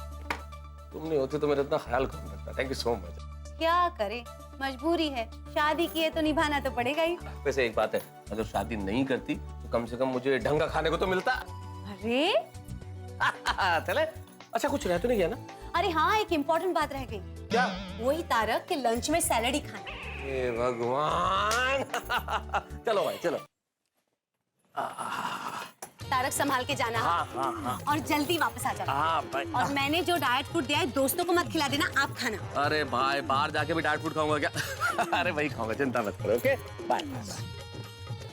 तुम नहीं होती तो मेरा इतना ख्याल कौन रखता। Thank you so much. क्या करे, मजबूरी है। शादी की है तो निभाना तो पड़ेगा ही। वैसे एक बात है, अगर शादी नहीं करती तो कम से कम मुझे ढंग का खाने को तो मिलता। अरे चले। अच्छा, कुछ रह तो नहीं गया ना? अरे हाँ, एक इम्पोर्टेंट बात रह गई। क्या? वही तारक के लंच में सैलेड ही खाना। हे भगवान। चलो भाई चलो। तारक संभाल के जाना। हाँ। और जल्दी वापस आ जाना। हाँ भाई। और मैंने जो डाइट फूड दिया है दोस्तों को मत खिला देना, आप खाना। अरे भाई, बाहर जाके भी डाइट फूड खाऊंगा क्या? अरे वही खाऊंगा, चिंता मत करो। Okay bye.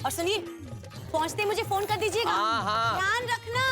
और सुनिए, पहुंचते मुझे फोन कर दीजिएगा। हाँ। ध्यान रखना।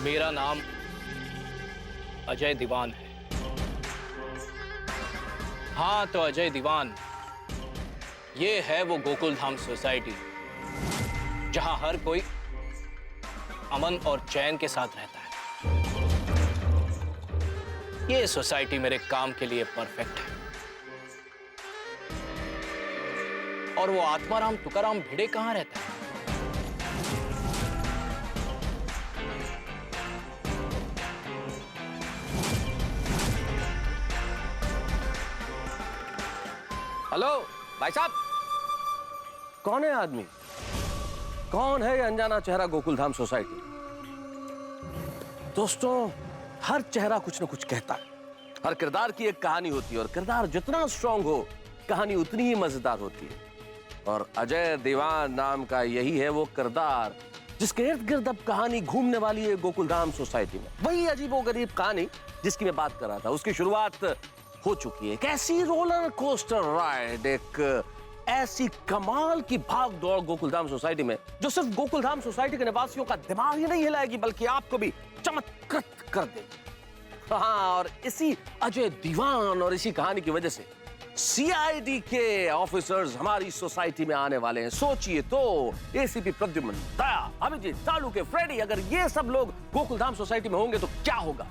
मेरा नाम अजय दीवान है। हाँ, तो अजय दीवान, ये है वो गोकुल धाम सोसाइटी जहां हर कोई अमन और चैन के साथ रहता है। ये सोसाइटी मेरे काम के लिए परफेक्ट है। और वो आत्माराम तुकाराम भिड़े कहां रहता है? हेलो भाई साहब, कौन है आदमी? कौन है ये अनजाना चेहरा गोकुल धाम सोसाइटी? दोस्तों, हर चेहरा कुछ ना कुछ कहता है। हर किरदार की एक कहानी होती है और किरदार जितना स्ट्रांग हो, कहानी उतनी ही मजेदार होती है। और अजय दीवान नाम का यही है वो किरदार जिसके इर्द गिर्द अब कहानी घूमने वाली है गोकुल धाम सोसाइटी में। वही अजीबोगरीब कहानी जिसकी मैं बात कर रहा था, उसकी शुरुआत हो चुकी है। एक ऐसी रोलर कोस्टर राइड, एक ऐसी कमाल की भाग दौड़ गोकुलधाम सोसाइटी में जो सिर्फ गोकुलधाम सोसाइटी के निवासियों का दिमाग ही नहीं हिलाएगी बल्कि आपको भी चमत्कृत कर देगी। हाँ, और इसी अजय दीवान और इसी कहानी की वजह से सीआईडी के ऑफिसर्स हमारी सोसाइटी में आने वाले हैं। सोचिए तो, एसीपी प्रद्युम्न, दया, अभिजीत, तालू के फ्रेडी, अगर ये सब लोग गोकुलधाम सोसाइटी में होंगे तो क्या होगा?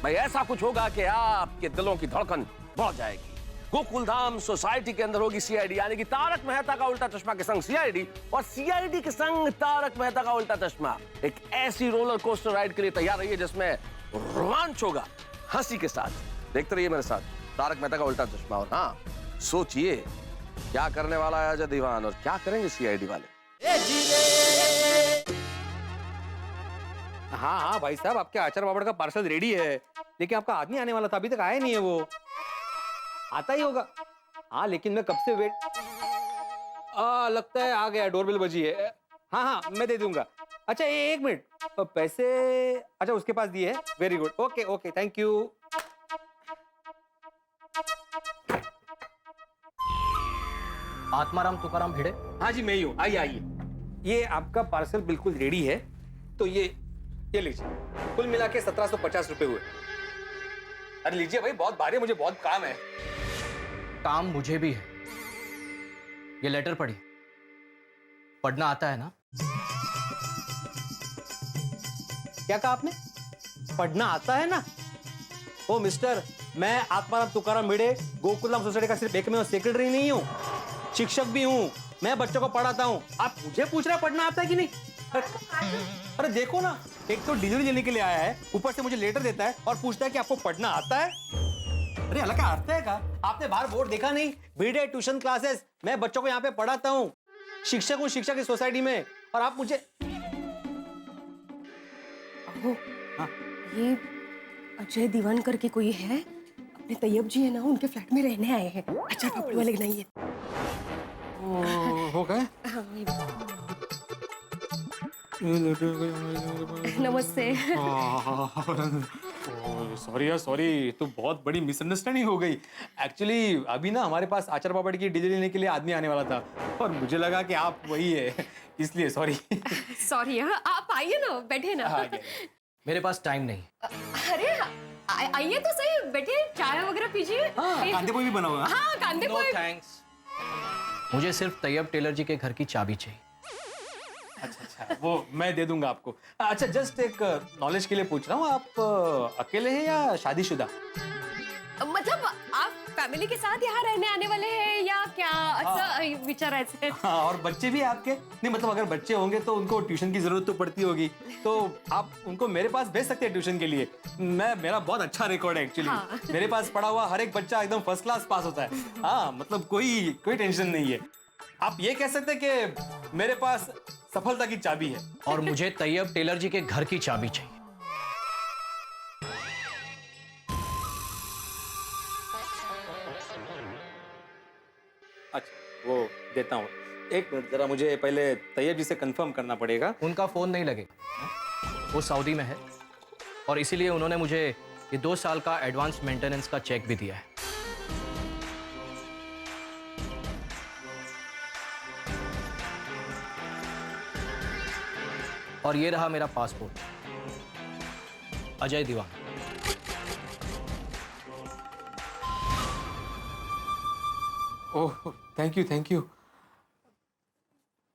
भाई ऐसा कुछ होगा कि आपके दिलों की धड़कन बढ़ जाएगी। गोकुलधाम सोसाइटी के अंदर होगी सीआईडी, यानी कि तारक मेहता का उल्टा चश्मा के संग सीआईडी और सीआईडी के संग तारक मेहता का उल्टा चश्मा। एक ऐसी रोलर कोस्टर राइड के लिए तैयार रहिए जिसमें रोमांच होगा हंसी के साथ। देखते रहिए मेरे साथ तारक मेहता का उल्टा चश्मा। और हाँ, सोचिए क्या करने वाला है अजय दीवान और क्या करेंगे सीआईडी वाले। हाँ हाँ भाई साहब, आपके आचार पापड़ का पार्सल रेडी है, लेकिन आपका आदमी आने वाला था, अभी तक आया नहीं है। वो आता ही होगा। हाँ लेकिन मैं कब से वेट, लगता है आ गया, डोरबेल बजी है। हाँ हाँ मैं दे दूंगा। अच्छा एक मिनट, पैसे अच्छा उसके पास दिए है, very good, okay okay thank you. Atmaram Tukaram Bhide? हाँ जी मैं ही हूँ, आइए आइए। ये आपका पार्सल बिल्कुल रेडी है, तो ये लीजिए। कुल मिला के 1750 रुपए हुए। अरे लीजिए भाई, बहुत भारी है, मुझे बहुत काम है। काम मुझे भी है। ये लेटर पढ़ी, पढ़ना आता है ना? क्या कहा आपने? पढ़ना आता है ना? ओ मिस्टर, मैं आत्माराम तुकाराम भिड़े गोकुलधाम सोसाइटी का सिर्फ एकमेव सेक्रेटरी नहीं हूँ, शिक्षक भी हूँ। मैं बच्चों को पढ़ाता हूँ। आप मुझे पूछ रहे हैं पढ़ना आता है कि नहीं? अरे देखो ना, एक तो डिलीवरी लेने के लिए आया है, ऊपर से मुझे लेटर देता है और पूछता है कि आपको पढ़ना आता है। अरे अलग का अर्थ है का? आपने बाहर बोर्ड देखा नहीं? भिड़े ट्यूशन क्लासेस, मैं बच्चों को यहाँ पे पढ़ाता हूँ, शिक्षक हूँ शिक्षा की सोसाइटी में, और आप मुझे हाँ। ये अजय दीवान करके कोई है, अपने तैयब जी है ना, उनके फ्लैट में रहने आए हैं। अच्छा पापड़ी वाले नहीं है। हो गए? नमस्ते। सॉरी यार सॉरी, तो बहुत बड़ी मिसअंडरस्टैंडिंग हो गई। एक्चुअली अभी ना हमारे पास आचार पापड़ की डिलीवरी लेने के लिए आदमी आने वाला था और मुझे लगा कि आप वही है, इसलिए सॉरी। सॉरी, आप आइए ना, बैठे ना। मेरे पास टाइम नहीं। अरे आइए तो सही, बैठे, चाय वगैरह पीजिए। कांदे पोई भी बना हुआ। हाँ कांदे पोई। थैंक्स। मुझे सिर्फ तैयब टेलर जी के घर की चाबी चाहिए। अच्छा, वो मैं दे दूंगा आपको। अच्छा जस्ट एक नॉलेज के लिए पूछ रहा हूँ, आप अकेले हैं या शादीशुदा? मतलब आप फैमिली के साथ यहाँ रहने आने वाले हैं या क्या? अच्छा विचारायचं। हाँ, और बच्चे भी आपके? नहीं मतलब अगर बच्चे होंगे तो उनको ट्यूशन की जरूरत तो पड़ती होगी, तो आप उनको मेरे पास भेज सकते हैं ट्यूशन के लिए। मेरा बहुत अच्छा रिकॉर्ड है एक्चुअली। हाँ। मेरे पास पढ़ा हुआ हर एक बच्चा एकदम फर्स्ट क्लास पास होता है। हाँ मतलब कोई टेंशन नहीं है। आप ये कह सकते हैं कि मेरे पास सफलता की चाबी है। और मुझे तैयब टेलर जी के घर की चाबी चाहिए। अच्छा वो देता हूँ, एक मिनट जरा मुझे पहले तैयब जी से कंफर्म करना पड़ेगा। उनका फोन नहीं लगेगा, वो सऊदी में है और इसीलिए उन्होंने मुझे ये 2 साल का एडवांस मेंटेनेंस का चेक भी दिया है। और ये रहा मेरा passport, Ajay Diwan. Oh thank you.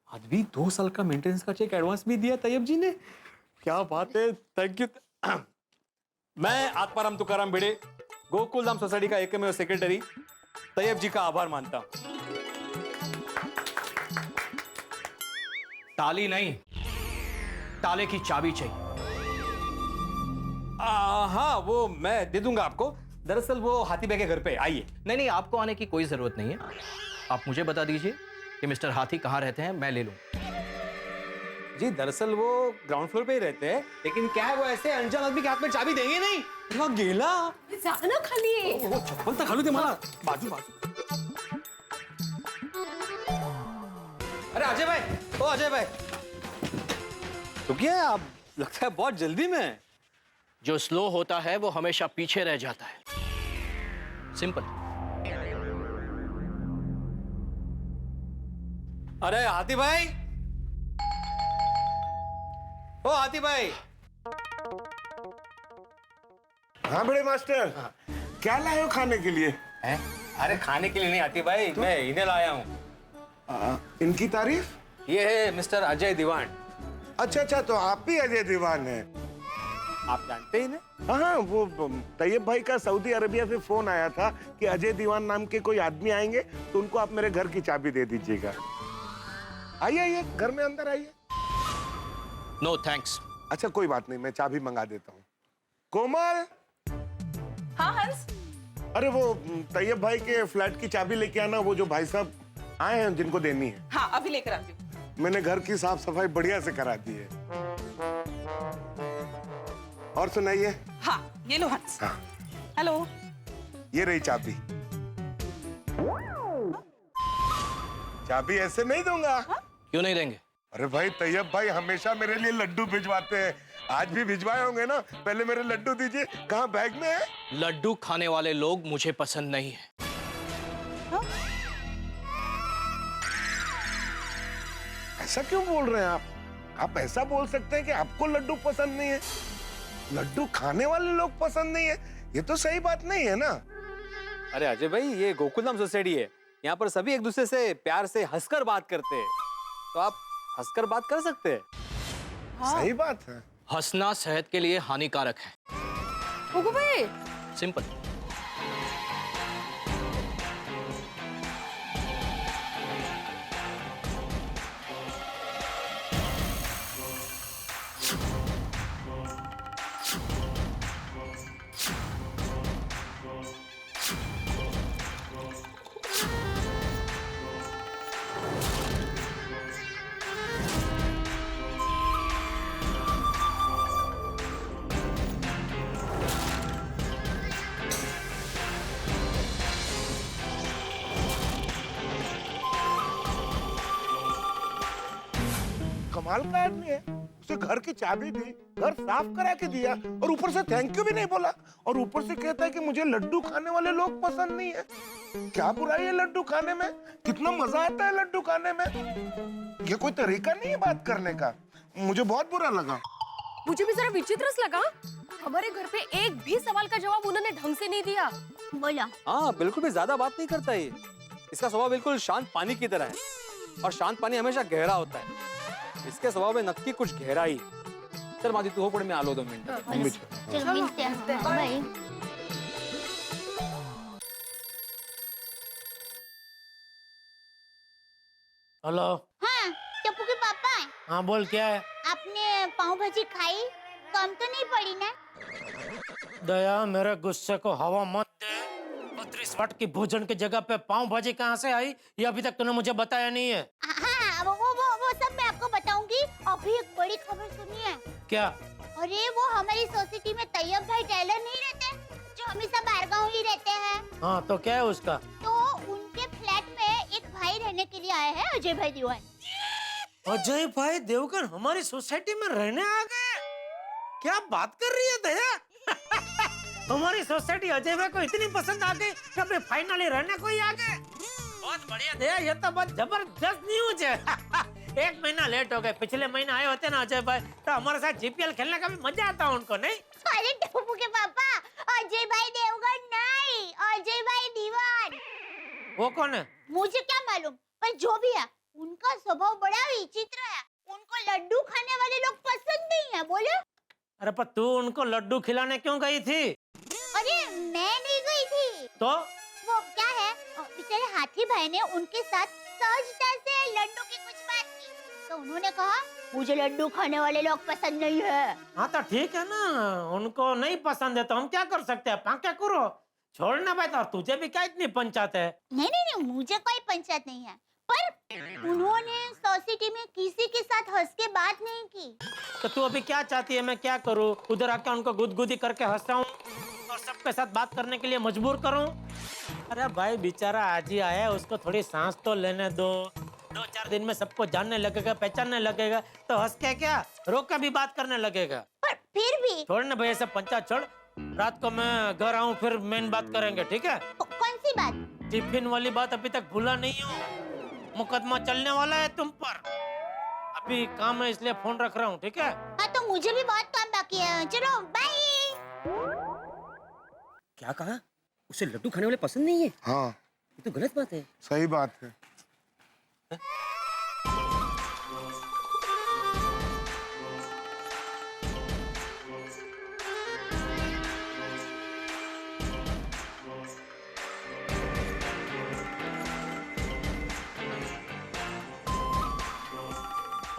आज भी 2 साल का मेंटेनेंस का चेक एडवांस भी दिया तैयब जी ने, क्या बात है, थैंक यू। मैं आत्माराम तुकाराम भिड़े गोकुलधाम सोसाइटी का एकमेव सेक्रेटरी तैयब जी का आभार मानता हूं। ताली नहीं, ताले की चाबी चाहिए। हाँ वो मैं दे दूंगा आपको। दरअसल वो हाथी भाई के घर पे, आइए। नहीं आपको आने की कोई जरूरत नहीं है। आप मुझे बता दीजिए कि मिस्टर हाथी कहाँ रहते हैं, मैं ले लूं। जी दरअसल वो ग्राउंड फ्लोर पे ही रहते हैं, लेकिन क्या है वो ऐसे अनजान आदमी के हाथ में चाबी देंगे नहीं। वो गेला जाना खाली, वो चप्पल तो खालू दे मला बाजू। अरे अजय भाई, ओ अजय भाई, तो क्या आप लगता है बहुत जल्दी में। जो स्लो होता है वो हमेशा पीछे रह जाता है, सिंपल। अरे हाथी भाई, ओ हाथी भाई। हाँ बड़े मास्टर, क्या लाए हो खाने के लिए? अरे खाने के लिए नहीं हाथी भाई, मैं इन्हें लाया हूँ। इनकी तारीफ? ये है मिस्टर अजय दीवान। अच्छा, तो आप भी अजय दीवान हैं? आप जानते ही नहीं? हाँ, वो तैयब भाई का सऊदी अरेबिया से फोन आया था कि अजय दीवान नाम के कोई आदमी आएंगे तो उनको आप मेरे घर की चाबी दे दीजिएगा। आइए आइए, घर में अंदर आइए। No thanks. अच्छा कोई बात नहीं, मैं चाबी मंगा देता हूँ। कोमल। हाँ हंस। अरे वो तैयब भाई के फ्लैट की चाबी लेके आना, वो जो भाई साहब आए हैं जिनको देनी है। हाँ अभी लेकर आती हूँ। मैंने घर की साफ सफाई बढ़िया से करा दी है। और सुनाइए। हाँ ये लो हंस। हाँ। हेलो। ये रही चाबी। चाबी ऐसे नहीं दूंगा। क्यों नहीं देंगे? अरे भाई तैयब भाई हमेशा मेरे लिए लड्डू भिजवाते हैं, आज भी भिजवाए होंगे ना। पहले मेरे लड्डू दीजिए। कहाँ बैग में है? लड्डू खाने वाले लोग मुझे पसंद नहीं है। ऐसा क्यों बोल रहे हैं आप? आप ऐसा बोल सकते हैं कि आपको लड्डू पसंद नहीं है, लड्डू खाने वाले लोग पसंद नहीं है। ये तो सही बात नहीं है ना। अरे अजय भाई, ये गोकुलधाम सोसाइटी है, यहाँ पर सभी एक दूसरे से प्यार से हंसकर बात करते हैं, तो आप हंसकर बात कर सकते हैं। हाँ। सही बात है। हंसना सेहत के लिए हानिकारक है। गुगु भाई। सिंपल। कमाल का आदमी है, उसे घर की चाबी दी, घर साफ करा के दिया और ऊपर से थैंक यू भी नहीं बोला, और ऊपर से कहता है कि मुझे लड्डू खाने वाले लोग पसंद नहीं है। क्या बुराई है लड्डू खाने में? कितना मजा आता है लड्डू खाने में। ये कोई तरीका नहीं है बात करने का, मुझे बहुत बुरा लगा। मुझे भी जरा विचित्र लगा। हमारे घर पे एक भी सवाल का जवाब उन्होंने ढंग से नहीं दिया। बोला। हाँ, बिल्कुल भी ज्यादा बात नहीं करता ये। इसका स्वभाव बिल्कुल शांत पानी की तरह है, और शांत पानी हमेशा गहरा होता है। इसके स्वभाव में नक्की कुछ गहराई है। चल मादी, तू हो पड़े, मैं आलो 2 मिनट। चलो मिलते हैं। बाय। हेलो। हाँ टप्पू के पापा। हाँ बोल, क्या है? आपने पाव भाजी खाई? कम तो नहीं पड़ी ना? दया, मेरे गुस्से को हवा मत दे। 32 वाट की भोजन की जगह पे पाव भाजी कहाँ से आई, ये अभी तक तूने मुझे बताया नहीं है। हाँ वो सब मैं आपको बताऊंगी। अभी एक बड़ी खबर सुनिए। क्या? अरे वो हमारी सोसाइटी में तैयब भाई टेलर नहीं रहते, जो हमेशा बारगांव ही रहते हैं। हाँ तो क्या है उसका? तो उनके फ्लैट में एक भाई रहने के लिए आए हैं, अजय भाई दीवान। अजय भाई देवगन हमारी सोसाइटी में रहने आ गए? क्या बात कर रही है दया? हमारी सोसाइटी अजय भाई को इतनी पसंद आ गई कि अभी फाइनली रहने को ही आ गए। बहुत बढ़िया दया, ये तो बहुत जबरदस्त न्यूज है। 1 महीना लेट हो गए। पिछले महीने आए होते ना अजय भाई, तो हमारे साथ जीपीएल खेलने का भी मजा आता उनको, नहीं? अरे टप्पू के पापा, अजय भाई देवगन नहीं, अजय भाई दीवान। वो कौन है? मुझे क्या मालूम, पर जो भी है उनका स्वभाव बड़ा विचित्र है। उनको लड्डू खाने वाले लोग पसंद नहीं है। बोले। अरे पर तू उनको लड्डू खिलाने क्यों गई थी? अरे मैं नहीं गई थी। तो वो क्या है, बेचारे हाथी भाई ने उनके साथ सहजता से लड्डू की कुछ बात की, तो उन्होंने कहा मुझे लड्डू खाने वाले लोग पसंद नहीं है। हाँ तो ठीक है ना, उनको नहीं पसंद है तो हम क्या कर सकते हैं? क्या करो, छोड़ना भाई। तो तुझे भी क्या इतनी पंचायत है? नहीं, मुझे कोई पंचायत नहीं है, पर उन्होंने सोसाइटी में किसी के साथ हंस के बात नहीं की। तो तू अभी क्या चाहती है मैं क्या करूँ? उधर आके उनको गुदगुदी करके हंसाऊं और सबके साथ बात करने के लिए मजबूर करूं? अरे भाई बेचारा आज ही आया है, उसको थोड़ी सांस तो लेने दो। 2-4 दिन में सबको जानने लगेगा, पहचानने लगेगा, तो हंस के क्या रोक के भी बात करने लगेगा। पर फिर भी छोड़ ना भाई, सब पंचायत छोड़। रात को मैं घर आऊं फिर मेन बात करेंगे, ठीक है? कौन सी बात? टिफिन वाली बात अभी तक भूला नहीं हूँ। मुकदमा चलने वाला है तुम पर। अभी काम है इसलिए फोन रख रहा हूँ, ठीक है? हाँ तो मुझे भी बहुत काम बाकी है। चलो बाय। क्या कहा? उसे लड्डू खाने वाले पसंद नहीं है? हाँ, ये तो गलत बात है। सही बात है।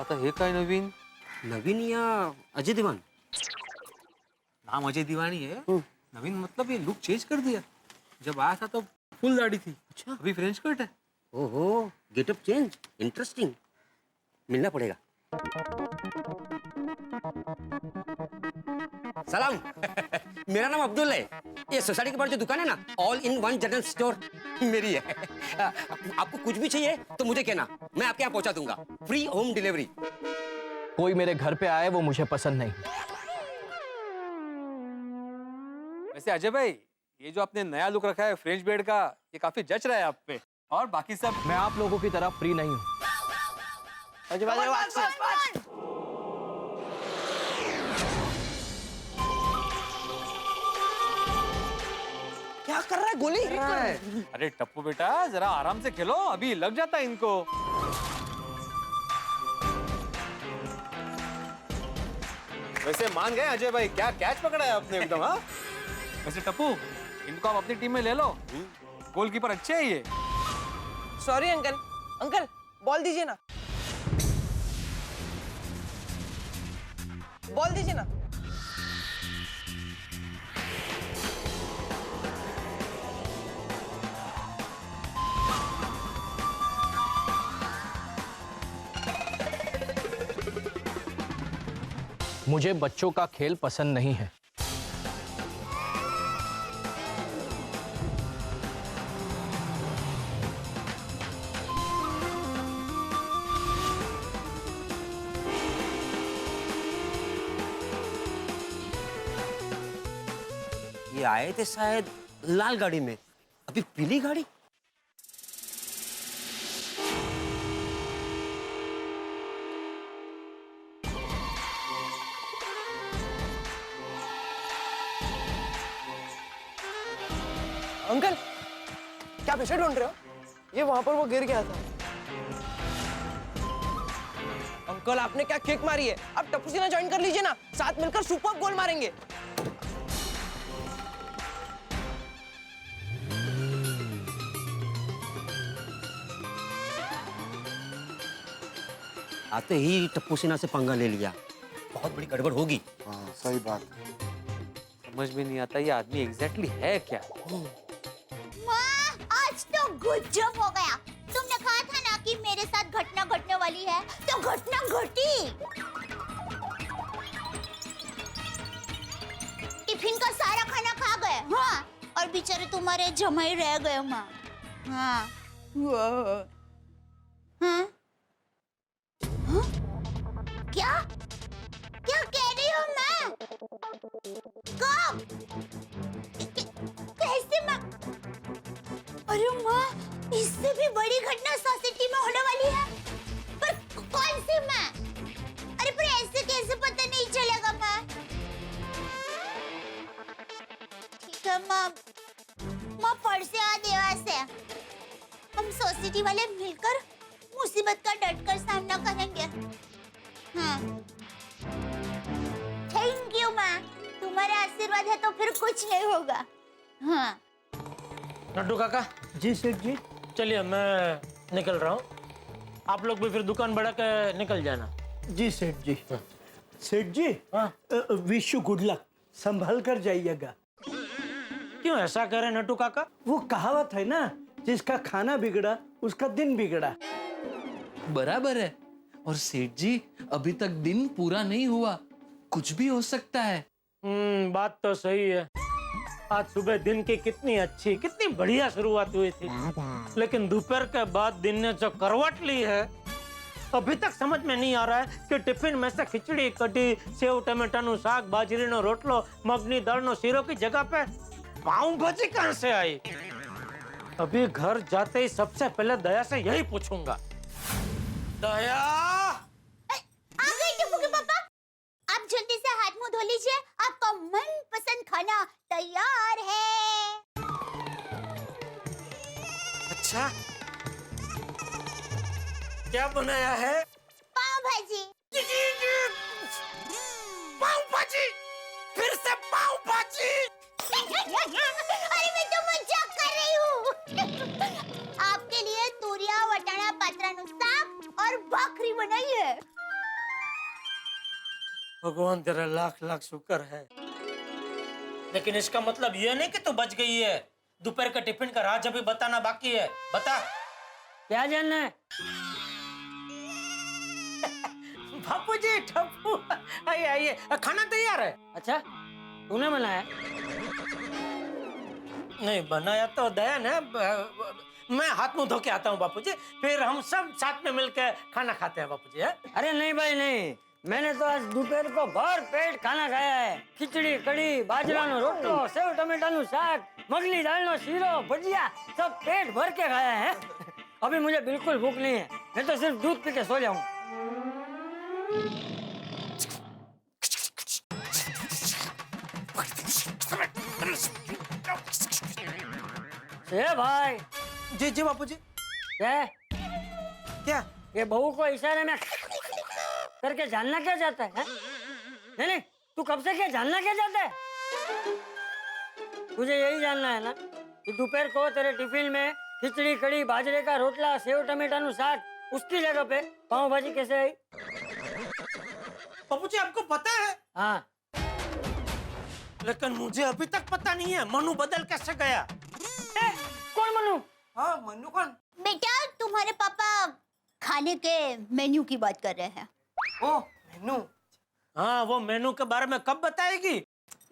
आता हे काय नवीन? नवीन या अजय दीवान? नाम अजय दीवानी है। नवीन मतलब ये लुक चेंज कर दिया। जब आया था तो फुल दाढ़ी थी। अच्छा। अभी फ्रेंच कट है। ओहो, गेटअप चेंज, इंटरेस्टिंग। मिलना पड़ेगा। सलाम। मेरा नाम अब्दुल है। ये सोसाइटी के बाहर जो दुकान है ना, all in one general store, मेरी है। आपको कुछ भी चाहिए तो मुझे कहना, मैं आपके यहाँ पहुंचा दूंगा। Free home delivery. कोई मेरे घर पे आए वो मुझे पसंद नहीं। वैसे अजय भाई, ये जो आपने नया लुक रखा है फ्रेंच बियर्ड का, ये काफी जच रहा है आप पे। और बाकी सब मैं आप लोगों की तरह फ्री नहीं हूँ। अजय भाई क्या कर रहा है? गोली अरे टप्पू बेटा, जरा आराम से खेलो, अभी लग जाता है इनको। वैसे मान गए अजय भाई, क्या कैच पकड़ा है आपने एकदम। हाँ वैसे टप्पू, इनको आप अपनी टीम में ले लो। गोलकीपर अच्छे है ये। सॉरी अंकल, अंकल बॉल दीजिए ना, बॉल दीजिए ना। मुझे बच्चों का खेल पसंद नहीं है। ये आए थे शायद लाल गाड़ी में, अभी पीली गाड़ी। अंकल क्या पीछे ढूंढ रहे हो? ये वहां पर वो गिर गया था। अंकल आपने क्या किक मारी है? आप टप्पू सीना ज्वाइन कर लीजिए ना, साथ मिलकर सुपर गोल मारेंगे। आते ही टप्पू सिन्हा से पंगा ले लिया, बहुत बड़ी गड़बड़ होगी। हाँ सही बात। समझ में नहीं आता ये आदमी एग्जैक्टली है क्या। माँ, आज तो गुज्जब हो गया। तुमने कहा था ना कि मेरे साथ घटना घटने वाली है, तो घटना घटी। टिफिन का सारा खाना खा गए। हाँ, और बेचारे तुम्हारे जमाई रह गए माँ। हाँ, हाँ? हाँ? क्या क्या कह रही हो मैं? कब? कैसे माँ? अरे माँ, इससे भी बड़ी घटना सोसाइटी में होने वाली है। पर कौन सी माँ? अरे पर ऐसे कैसे पता नहीं चलेगा माँ? ठीक है माँ, माँ परसे आ देवा से हम सोसाइटी वाले मिलकर मुसीबत का डटकर सामना करेंगे। हाँ, थैंक यू माँ, तुम्हारा आशीर्वाद है तो फिर कुछ नहीं होगा। हाँ। लड्डू काका। जी सेठ जी। चलिए मैं निकल रहा हूँ, आप लोग भी फिर दुकान बढ़ा के निकल जाना। जी सेठ जी। सेठ जी, विश यू गुड लक, संभल कर जाइएगा। क्यों ऐसा कह रहे नट्टू काका? वो कहावत है ना, जिसका खाना बिगड़ा उसका दिन बिगड़ा। बराबर है। और सेठ जी, अभी तक दिन पूरा नहीं हुआ, कुछ भी हो सकता है। बात तो सही है। आज सुबह दिन की कितनी अच्छी, कितनी बढ़िया शुरुआत हुई थी, लेकिन दोपहर के बाद दिन ने जो करवट ली है, अभी तक समझ में नहीं आ रहा है कि टिफिन में से खिचड़ी, कढ़ी, सेव टमाटाનું શાક, બાજરીનો રોટલો, મગની દાળનો શીરો की जगह पे पाव भाजी कहाँ से आई? अभी घर जाते ही सबसे पहले दया से यही पूछूंगा। दया, आ गए टप्पू के पापा। आप जल्दी से हाथ मुंह धो लीजिए, आपका मनपसंद खाना तैयार है। अच्छा, क्या बनाया है? पाव भाजी। पाव भाजी? फिर से पाव भाजी? अरे मैं तो मजाक कर रही हूँ। आपके लिए तुरिया वटाणा पात्राનું શાક और भाकरी बनाई है। भगवान तेरा लाख लाख शुक्र है। लेकिन इसका मतलब ये नहीं कि तू बच गई है। दोपहर का टिफिन का राज अभी बताना बाकी है। बता क्या जानना है? बापू जी, ठप्पू, आइए आइए, खाना तैयार है। अच्छा, तूने बनाया? नहीं बनाया तो दया ने, मैं हाथ मुंह धो के आता हूँ बापू जी, फिर हम सब साथ में मिलकर खाना खाते हैं बापू जी। अरे नहीं भाई नहीं, मैंने तो आज दोपहर को भर पेट खाना खाया है। खिचड़ी, कड़ी, बाजरानो रोटलो, सेव टमेटाનું શાક, मगली दालનો શીરો, भजिया, सब पेट भर के खाया है। अभी मुझे बिल्कुल भूख नहीं है, मैं तो सिर्फ दूध पी के सो जाऊं। ए भाई। जी जी बापू जी। क्या ये बहू को इशारे में करके जानना क्या चाहता है? नहीं नहीं, तू कब से क्या जानना क्या चाहता है? तुझे यही जानना है ना कि दोपहर को तेरे टिफिन में खिचड़ी, कड़ी, बाजरे का रोटला, सेव टमेटाનું શાક, उसकी जगह पे पाव भाजी कैसे आई? बापू जी आपको पता है? हाँ। लेकिन मुझे अभी तक पता नहीं है मनु बदल कैसे गया। कौन मनु? हाँ मनु कौन? बेटा तुम्हारे पापा खाने के मेन्यू की बात कर रहे हैं। ओ मेनू। हाँ वो मेनू के बारे में कब बताएगी?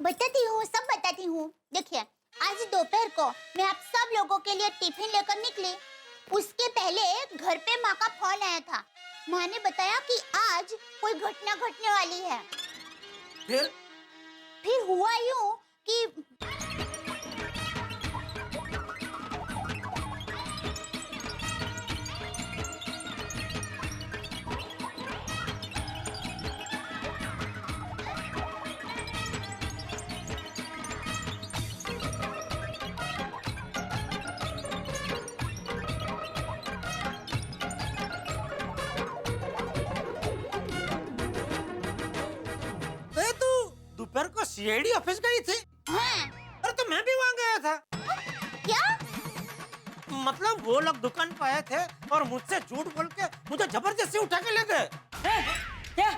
बताती हूँ, सब बताती हूँ। देखिए आज दोपहर को मैं आप सब लोगों के लिए टिफिन लेकर निकली। उसके पहले घर पे माँ का फोन आया था। माँ ने बताया कि आज कोई घटना घटने वाली है। फिर हुआ यूँ कि दोपहर को सीआईडी ऑफिस गई थी? हाँ। अरे तो मैं भी वहाँ गया था। क्या? मतलब वो लोग दुकान पे आए थे और मुझसे झूठ बोल के मुझे जबरदस्ती उठा के ले गए। क्या?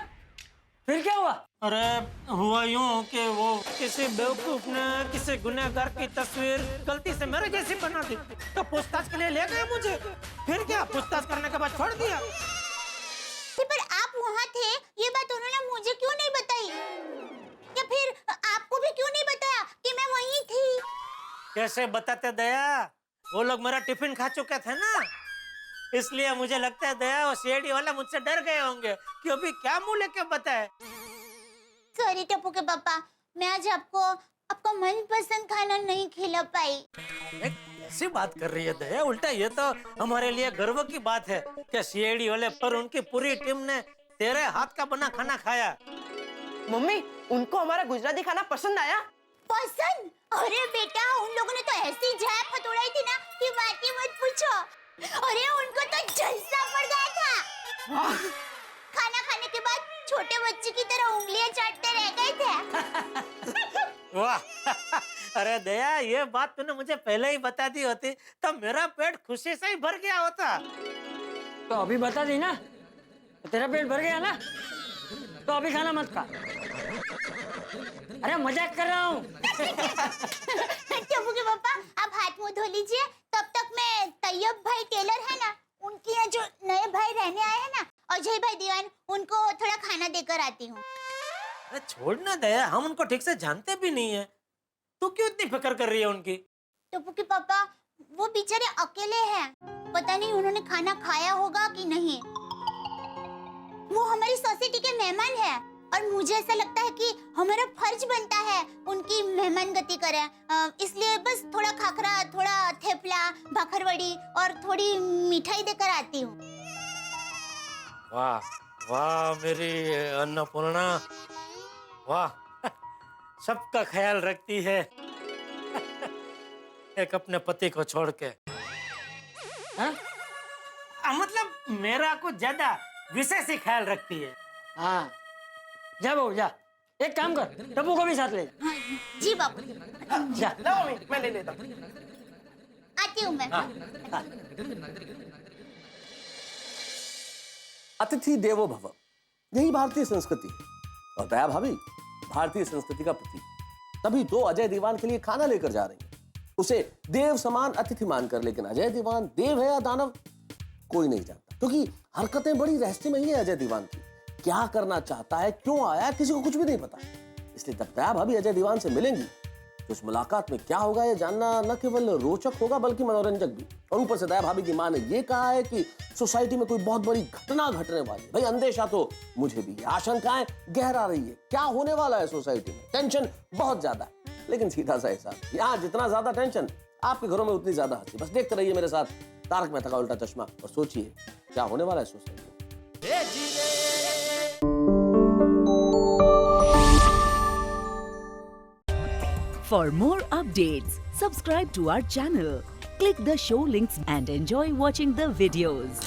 फिर क्या हुआ? अरे हुआ यूँ कि वो किसी बेवकूफ ने किसी गुनहगार की तस्वीर गलती से मेरे जैसी बना दी, तो पूछताछ के लिए ले गए मुझे। फिर क्या, पूछताछ करने के बाद छोड़ दिया। पर आप वहाँ थे, ये बात उन्होंने मुझे क्यों नहीं बताई? या फिर आपको भी क्यों नहीं बताया कि मैं वहीं थी? कैसे बताते दया, वो लोग मेरा टिफिन खा चुके थे ना, इसलिए मुझे लगता है दया वो सीआईडी वाला मुझसे डर गए होंगे कि अभी क्या मुंह लेके बताए। सॉरी टप्पू के पापा, मैं आज आपको आपका मनपसंद खाना नहीं खिला पाई। ऐसी बात कर रही है दया, उल्टा ये तो हमारे लिए गर्व की बात है कि सीआईडी वाले पर उनकी पूरी टीम ने तेरे हाथ का बना खाना खाया। मम्मी उनको हमारा गुजराती खाना पसंद आया? पसंद? अरे बेटा उन लोगों ने तो ऐसी जाए फतोड़ाई थी ना कि बात ही मत पूछो। अरे उनको तो जलसा पड़ गया था। खाना खाने के बाद छोटे बच्चे की तरह उंगलियां चाटते रह गए थे। वाह अरे दया, ये बात तूने मुझे पहले ही बता दी होती तो मेरा पेट खुशी से ही भर गया होता। तो अभी बता दी ना, तेरा पेट भर गया ना, तो अभी खाना मत खा। अरे मजाक कर रहा हूँ। टप्पू के पापा आप हाथ मुंह धो लीजिए, तब तक मैं तैयब भाई टेलर है ना, उनके यहाँ जो नए भाई रहने आए हैं ना, अजय भाई दीवान, उनको थोड़ा खाना देकर आती हूँ। अरे छोड़ ना दया, हम उनको ठीक से जानते भी नहीं है, तू क्यों इतनी फिक्र कर रही है उनकी? टप्पू के पापा वो बेचारे अकेले हैं, पता नहीं उन्होंने खाना खाया होगा कि नहीं। वो हमारी सोसाइटी के मेहमान हैं और मुझे ऐसा लगता है कि हमारा फर्ज बनता है उनकी मेहमान गति करें, इसलिए बस थोड़ा खाखरा, थोड़ा थेपला, भाखरवड़ी और थोड़ी मिठाई देकर आती हूँ। वाह वाह मेरी अन्नपूर्णा, वाह सबका ख्याल रखती है एक अपने पति को छोड़ के। मतलब मेरा कुछ ज्यादा विशेष ही ख्याल रखती है। हाँ जा बहू जा, एक काम कर, टप्पू को भी साथ ले जा। जी बाबू। जा मैं ले लेता हूँ। आती हूँ मैं। अतिथि देवो भव, यही भारतीय संस्कृति। और दया भाभी भारतीय संस्कृति का प्रतीक, तभी तो अजय दीवान के लिए खाना लेकर जा रही है, उसे देव समान अतिथि मानकर। लेकिन अजय दीवान देव है या दानव कोई नहीं जानता, क्योंकि हरकतें बड़ी रहस्यमयी है अजय दीवान की। क्या करना चाहता है, क्यों आया है, किसी को कुछ भी नहीं पता। इसलिए जब दया भाभी अजय दीवान से मिलेंगी तो उस मुलाकात में क्या होगा ये जानना न केवल रोचक होगा बल्कि मनोरंजक भी। और ऊपर से दया भाभी की मां ने ये कहा है कि सोसाइटी में कोई बहुत बड़ी घटना घटने वाली है। भाई अंदेशा तो मुझे भी है, आशंकाएं गहरा रही है। क्या होने वाला है सोसाइटी में, टेंशन बहुत ज्यादा है। लेकिन सीधा सा हिसाब, यहाँ जितना ज्यादा टेंशन आपके घरों में उतनी ज्यादा हंसी। बस देखते रहिए मेरे साथ तारक मेहता का उल्टा चश्मा और सोचिए क्या होने वाला है सोसाइटी में। For more updates, subscribe to our channel, click the show links and enjoy watching the videos.